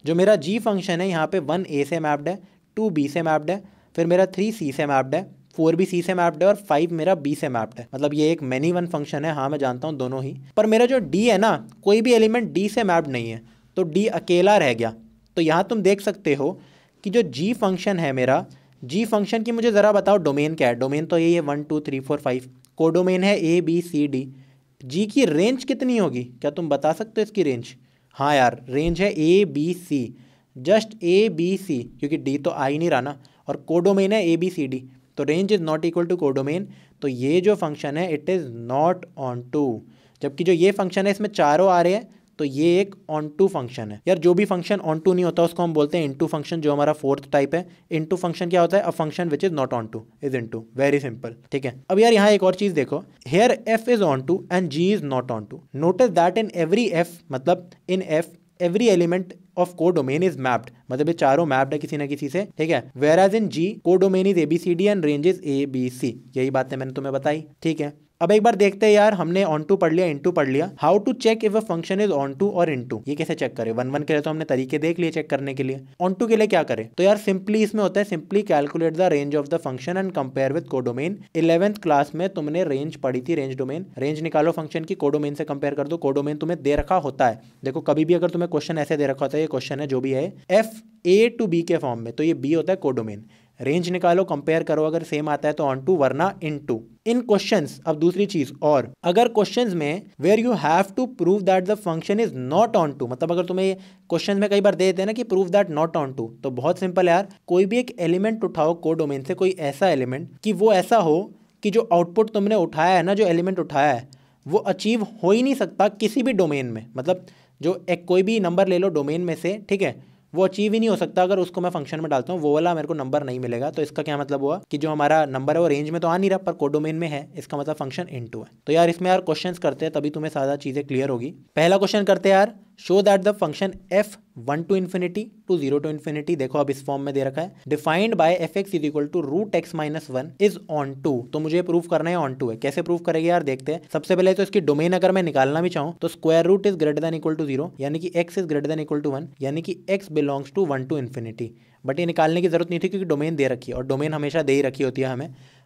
जो मेरा g फंक्शन है यहाँ पे 1 a से मैप्ड है, 2 b से मैप्ड है, फिर मेरा 3 c से मैप्ड है, 4 भी सी से मैप्ड है और 5 मेरा बी से मैप्ड है। मतलब ये एक मैनी-1 फंक्शन है, हाँ मैं जानता हूँ दोनों ही, पर मेरा जो डी है ना, कोई भी एलिमेंट डी से मैप्ड नहीं है, तो डी अकेला रह गया। तो यहाँ तुम देख सकते हो कि जो जी फंक्शन है मेरा, जी फंक्शन की मुझे ज़रा बताओ डोमेन क्या है। डोमेन तो यही है 1 2 3 4 5, कोडोमेन है ए बी सी डी। जी की रेंज कितनी होगी, क्या तुम बता सकते हो इसकी रेंज? हाँ यार, रेंज है A B C, just A B C, क्योंकि डी तो आ ही नहीं रहा ना, और कोडोमेन है ए बी सी डी, तो range is not equal to codomain. तो ये जो फंक्शन है it is not onto. जबकि जो ये फंक्शन है इसमें चारों आ रहे हैं, तो ये एक ऑन टू फंक्शन है। यार जो भी फंक्शन ऑन टू नहीं होता उसको हम बोलते हैं इनटू फंक्शन, जो हमारा फोर्थ टाइप है। इनटू फंक्शन क्या होता है, a function which is not onto is into, very simple, ठीक है। अब यार यहाँ एक और चीज़ देखो, here f is onto and g is not onto. Notice that in every f, मतलब इन f every element of codomain is mapped, मतलब ये चारों मैप्ड है किसी ना किसी से, ठीक है। Whereas in g codomain is ABCD and range is ABC। यही बातें मैंने तुम्हें बताई, ठीक है। अब एक बार देखते हैं यार, हमने ऑन टू पढ़ लिया, इनटू पढ़ लिया, how to check if a function is onto और इनटू। ये कैसे चेक करें, 1-1 के लिए तो हमने तरीके देख लिए चेक करने के लिए, ऑन टू के लिए क्या करें? तो यार सिंपली इसमें होता है, simply calculate the range of the function and compare with codomain. 11th class में तुमने रेंज पढ़ी थी, रेंज डोमेन। रेंज निकालो फंक्शन की, कोडोमेन से कंपेयर कर दो। कोडोमेन तुम्हें दे रखा होता है, देखो कभी भी अगर तुम्हें क्वेश्चन ऐसे दे रखा होता है, ये क्वेश्चन है जो भी है f a to b के फॉर्म में, तो ये b होता है कोडोमेन। रेंज निकालो, कंपेयर करो, अगर सेम आता है तो ऑन टू, वरना इन टू इन क्वेश्चंस। अब दूसरी चीज और, अगर क्वेश्चंस में where you have to prove that the function is not onto, मतलब अगर तुम्हें क्वेश्चन में कई बार दे देते हैं ना कि prove that not onto, तो बहुत सिंपल है यार, कोई भी एक एलिमेंट उठाओ कोडोमेन से, कोई ऐसा एलिमेंट कि वो ऐसा हो कि जो आउटपुट तुमने उठाया है ना, जो एलिमेंट उठाया है, वो अचीव हो ही नहीं सकता किसी भी डोमेन में। मतलब जो एक कोई भी नंबर ले लो डोमेन में से, ठीक है, वो अचीव ही नहीं हो सकता अगर उसको मैं फंक्शन में डालता हूँ, वो वाला मेरे को नंबर नहीं मिलेगा। तो इसका क्या मतलब हुआ कि जो हमारा नंबर है वो रेंज में तो आ नहीं रहा पर कोडोमेन में है, इसका मतलब फंक्शन इनटू है। तो यार इसमें यार क्वेश्चंस करते हैं, तभी तुम्हें सारा चीज़ें क्लियर होगी। पहला क्वेश्चन करते हैं यार, show that the function F 1 to infinity to 0 to infinity, देखो अब इस फॉर्म में दे रखा है, defined by f x is equal to root x minus 1 is onto. तो मुझे प्रूव करना है ऑन टू है। कैसे प्रूव करेंगे यार, देखते हैं। सबसे पहले तो इसकी डोमेन अगर मैं निकालना भी चाहूँ तो square root is greater than equal to 0, यानी कि x is greater than equal to 1, यानी कि x belongs to 1 to infinity. But ये निकालने की जरूरत नहीं थी क्योंकि डोमेन दे रखी है, और डोमेन हमेशा दे ही रखी होती है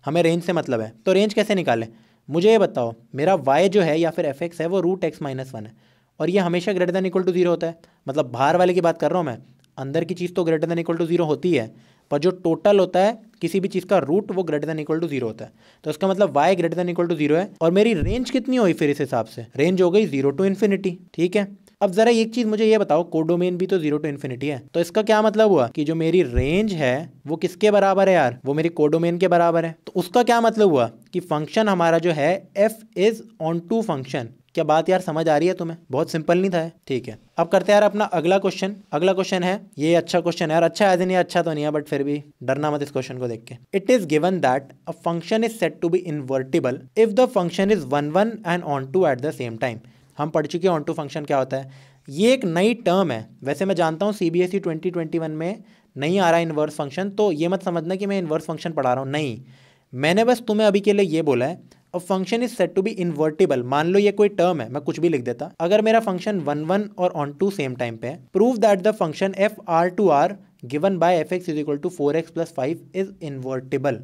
हमें रेंज से मतलब है। तो रेंज कैसे निकालें, मुझे ये बताओ। मेरा y जो है या फिर एफ एक्स है वो रूट एक्स माइनस 1 है, और ये हमेशा ग्रेटर देन इक्वल टू 0 होता है। मतलब बाहर वाले की बात कर रहा हूँ मैं, अंदर की चीज़ तो ग्रेटर देन इक्वल टू 0 होती है, पर जो टोटल होता है किसी भी चीज़ का रूट वो ग्रेटर देन इक्वल टू 0 होता है। तो इसका मतलब y greater than equal to 0 है, और मेरी रेंज कितनी हुई फिर इस हिसाब से, रेंज हो गई 0 टू इन्फिनिटी। ठीक है, अब जरा एक चीज मुझे ये बताओ, कोडोमेन भी तो 0 टू इन्फिनिटी है, तो इसका क्या मतलब हुआ कि जो मेरी रेंज है वो किसके बराबर है यार, वो मेरी कोडोमेन के बराबर है। तो उसका क्या मतलब हुआ कि फंक्शन हमारा जो है f is onto function. क्या बात यार समझ आ रही है तुम्हें, बहुत सिंपल नहीं था। ठीक है, अब करते हैं यार अपना अगला क्वेश्चन। अगला क्वेश्चन है, ये अच्छा क्वेश्चन है यार, अच्छा है नहीं, अच्छा तो नहीं है, बट फिर भी डरना मत इस क्वेश्चन को देख के। It is given that a function is said to be invertible if the function is 1 1 and onto at the same time. हम पढ़ चुके हैं ऑन टू फंक्शन क्या होता है, ये एक नई टर्म है। वैसे मैं जानता हूँ CBSE 2021 में नहीं आ रहा इन्वर्स फंक्शन, तो ये मत समझना कि मैं इन्वर्स फंक्शन पढ़ा रहा हूँ, नहीं। मैंने बस तुम्हें अभी के लिए ये बोला है, a function is said to be invertible. मान लो ये कोई टर्म है, मैं कुछ भी लिख देता, अगर मेरा फंक्शन 1 1 और ऑन टू सेम टाइम पे है, prove that the function f R to R given by f x is equal to 4x + 5 is invertible.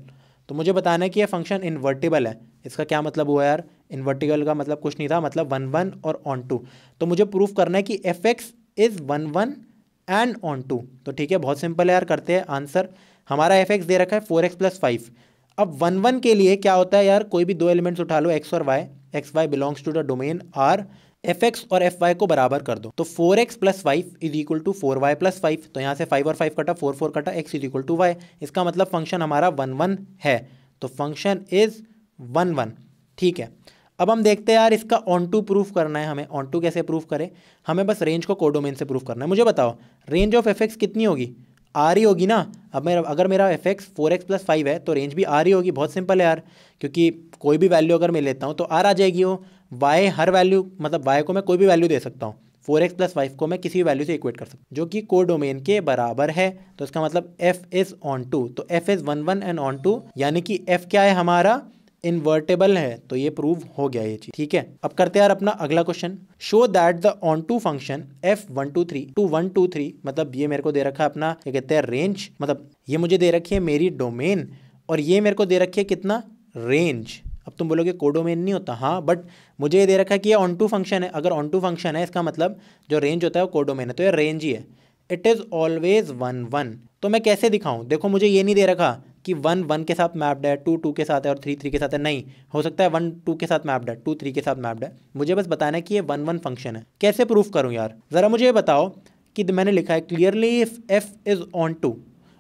तो मुझे बताना है कि यह फंक्शन इन्वर्टिबल है। इसका क्या मतलब हुआ यार, इन्वर्टिबल का मतलब कुछ नहीं था, मतलब 1 1 और ऑन टू। तो मुझे प्रूफ करना है कि f x is 1 1 and onto. तो ठीक है, बहुत सिंपल है यार, करते हैं आंसर। हमारा एफ एक्स दे रखा है 4x + 5। अब 1 1 के लिए क्या होता है यार, कोई भी दो एलिमेंट्स उठा लो, x और y, x y belongs to the domain R, f x और एफ वाई को बराबर कर दो। तो 4x + 5 is equal to 4y + 5। तो यहाँ से 5 और 5 कटा, 4 4 कटा, x is equal to y। इसका मतलब फंक्शन हमारा 1 1 है, तो फंक्शन इज 1 1। ठीक है, अब हम देखते हैं यार, इसका ऑन टू प्रूफ करना है हमें। ऑन टू कैसे प्रूफ करें, हमें बस रेंज को कोडोमेन से प्रूफ करना है। मुझे बताओ रेंज ऑफ एफ एक्स कितनी होगी, आर ही होगी ना। अब अगर मेरा एफ एक्स 4x + 5 है तो रेंज भी आर ही होगी। बहुत सिंपल है यार, क्योंकि कोई भी वैल्यू अगर मैं लेता हूँ तो आर आ जाएगी। वो वाई हर वैल्यू, मतलब वाई को मैं कोई भी वैल्यू दे सकता हूँ, 4x + 5 को मैं किसी भी वैल्यू से इक्वेट कर सकता हूँ जो कि कोडोमेन के बराबर है। तो इसका मतलब एफ इज ऑन टू, तो f is 1 1 and onto, यानी कि एफ क्या है हमारा, इन्वर्टेबल है। तो ये प्रूव हो गया ये चीज। ठीक है, अब करते हैं यार अपना अगला question. Show that the onto function F 1 2 3 to 1 2 3, मतलब ये मेरे को दे रखा है अपना क्या कहते हैं रेंज, मतलब ये मुझे दे रखी है मेरी डोमेन, और ये मेरे को दे रखी है कितना, रेंज। अब तुम बोलोगे कोडोमेन नहीं होता, हाँ, बट मुझे ये दे रखा है कि ये ऑन टू फंक्शन है। अगर ऑन टू फंक्शन है इसका मतलब जो रेंज होता है वो कोडोमेन है, तो ये रेंज ही है। It is always 1 1। तो मैं कैसे दिखाऊं, देखो मुझे ये नहीं दे रखा कि 1 1 के साथ मैप्ड है, 2 2 के साथ है और 3 3 के साथ है, नहीं। हो सकता है 1 2 के साथ मैप्ड है, 2 3 के साथ मैप्ड है। मुझे बस बताना है कि ये 1 1 फंक्शन है। कैसे प्रूफ करूं यार, ज़रा मुझे ये बताओ कि मैंने लिखा है clearly if F is onto.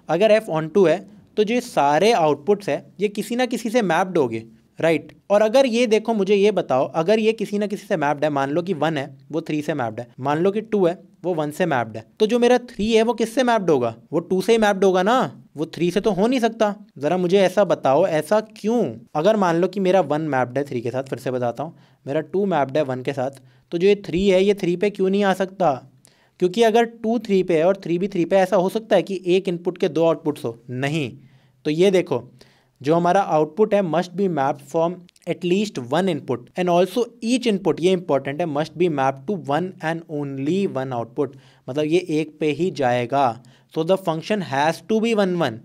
अगर एफ ऑन टू है तो जो सारे आउटपुट्स है ये किसी ना किसी से मैप्ड होंगे, राइट। और अगर ये देखो, मुझे ये बताओ, अगर ये किसी ना किसी से मैप्ड है, मान लो कि 1 है वो 3 से मैप्ड है, मान लो कि 2 है वो 1 से मैप्ड है, तो जो मेरा 3 है वो किससे मैप्ड होगा, वो 2 से ही मैप्ड होगा ना, वो 3 से तो हो नहीं सकता। जरा मुझे ऐसा बताओ, ऐसा क्यों। अगर मान लो कि मेरा 1 मैप्ड है 3 के साथ, फिर से बताता हूँ, मेरा 2 मैप्ड है 1 के साथ, तो जो ये 3 है ये 3 पे क्यों नहीं आ सकता, क्योंकि अगर 2 3 पे है और 3 भी 3 पे, ऐसा हो सकता है कि एक इनपुट के 2 आउटपुट्स हो, नहीं। तो ये देखो, जो हमारा आउटपुट है must be mapped from at least 1 input and also each input, ये इंपॉर्टेंट है, must be mapped to 1 and only 1 output, मतलब ये एक पे ही जाएगा। So the function has to be 1 1।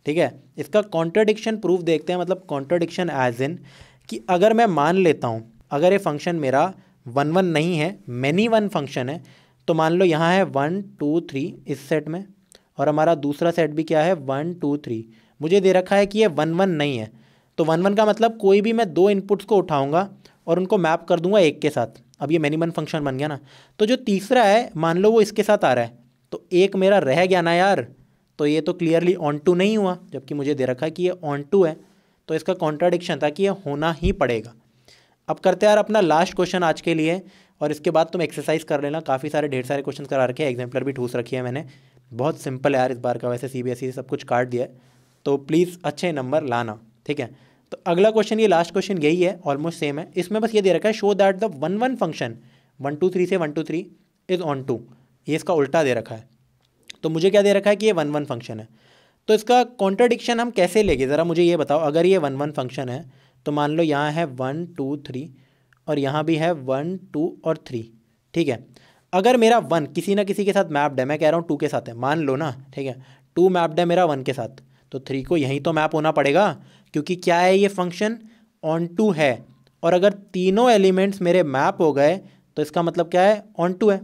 ठीक है, इसका कॉन्ट्राडिक्शन प्रूफ देखते हैं, मतलब कॉन्ट्राडिक्शन एज इन कि अगर मैं मान लेता हूँ अगर ये फंक्शन मेरा 1 1 नहीं है, मैनी 1 फंक्शन है, तो मान लो यहाँ है 1 2 3 इस सेट में, और हमारा दूसरा सेट भी क्या है 1 2 3, मुझे दे रखा है कि ये 1 1 नहीं है। तो 1 1 का मतलब कोई भी मैं 2 इनपुट्स को उठाऊंगा और उनको मैप कर दूंगा एक के साथ। अब ये मैनी 1 फंक्शन बन गया ना। तो जो तीसरा है मान लो वो इसके साथ आ रहा है, तो एक मेरा रह गया ना यार, तो ये तो क्लियरली ऑन टू नहीं हुआ, जबकि मुझे दे रखा है कि ये ऑन टू है। तो इसका कॉन्ट्राडिक्शन था कि ये होना ही पड़ेगा। अब करते हैं यार अपना लास्ट क्वेश्चन आज के लिए, और इसके बाद तुम एक्सरसाइज कर लेना। काफ़ी सारे ढेर सारे क्वेश्चन करा रखे हैं, एग्जाम्पलर भी ठूस रखी है मैंने। बहुत सिंपल है यार इस बार का, वैसे CBSE सब कुछ काट दिया है, तो प्लीज़ अच्छे नंबर लाना, ठीक है। तो अगला क्वेश्चन, ये लास्ट क्वेश्चन यही है, ऑलमोस्ट सेम है। इसमें बस ये दे रखा है, शो दैट द 1 1 फंक्शन 1 2 3 से 1 2 3 इज़ ऑन टू, ये इसका उल्टा दे रखा है। तो मुझे क्या दे रखा है कि ये 1 1 फंक्शन है। तो इसका कॉन्ट्रडिक्शन हम कैसे लेंगे ज़रा मुझे ये बताओ। अगर ये 1 1 फंक्शन है तो मान लो यहाँ है 1 2 3 और यहाँ भी है 1 2 और 3, ठीक है। अगर मेरा 1 किसी ना किसी के साथ मैप्ड है, मैं कह रहा हूँ 2 के साथ है, मान लो ना, ठीक है, 2 मैप्ड है मेरा 1 के साथ, तो 3 को यहीं तो मैप होना पड़ेगा, क्योंकि क्या है, ये फंक्शन ऑन टू है। और अगर तीनों एलिमेंट्स मेरे मैप हो गए तो इसका मतलब क्या है, ऑन टू है।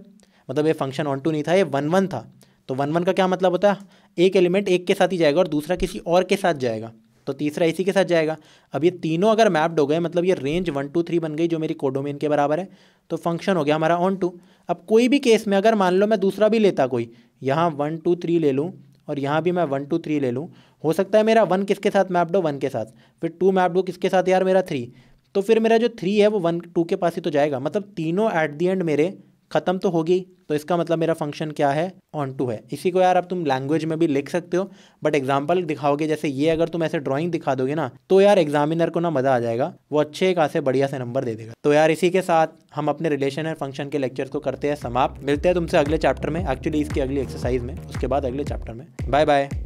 मतलब ये फंक्शन ऑन टू नहीं था, ये 1 1 था। तो 1 1 का क्या मतलब होता है, एक एलिमेंट एक के साथ ही जाएगा और दूसरा किसी और के साथ जाएगा, तो तीसरा इसी के साथ जाएगा। अब ये तीनों अगर मैप्ड हो गए, मतलब ये रेंज 1 2 3 बन गई जो मेरी कोडोमेन के बराबर है, तो फंक्शन हो गया हमारा ऑन टू। अब कोई भी केस में अगर मान लो मैं दूसरा भी लेता, कोई यहाँ 1 2 3 ले लूँ और यहाँ भी मैं 1 2 3 ले लूँ, हो सकता है मेरा 1 किसके साथ मैप्ड हो, 1 के साथ, फिर 2 मैप्ड हो किसके साथ यार, मेरा 3, तो फिर मेरा जो 3 है वो 1 2 के पास ही तो जाएगा। मतलब तीनों एट दी एंड मेरे ख़त्म तो होगी, तो इसका मतलब मेरा फंक्शन क्या है, ऑन टू है। इसी को यार अब तुम लैंग्वेज में भी लिख सकते हो, बट एग्जाम्पल दिखाओगे, जैसे ये अगर तुम ऐसे ड्राइंग दिखा दोगे ना, तो यार एग्जामिनर को ना मज़ा आ जाएगा, वो अच्छे खासे बढ़िया से नंबर दे देगा। तो यार इसी के साथ हम अपने रिलेशन एंड फंक्शन के लेक्चर्स को करते हैं समाप्त। मिलते हैं तुमसे अगले चैप्टर में, एक्चुअली इसकी अगली एक्सरसाइज में, उसके बाद अगले चैप्टर में। Bye bye.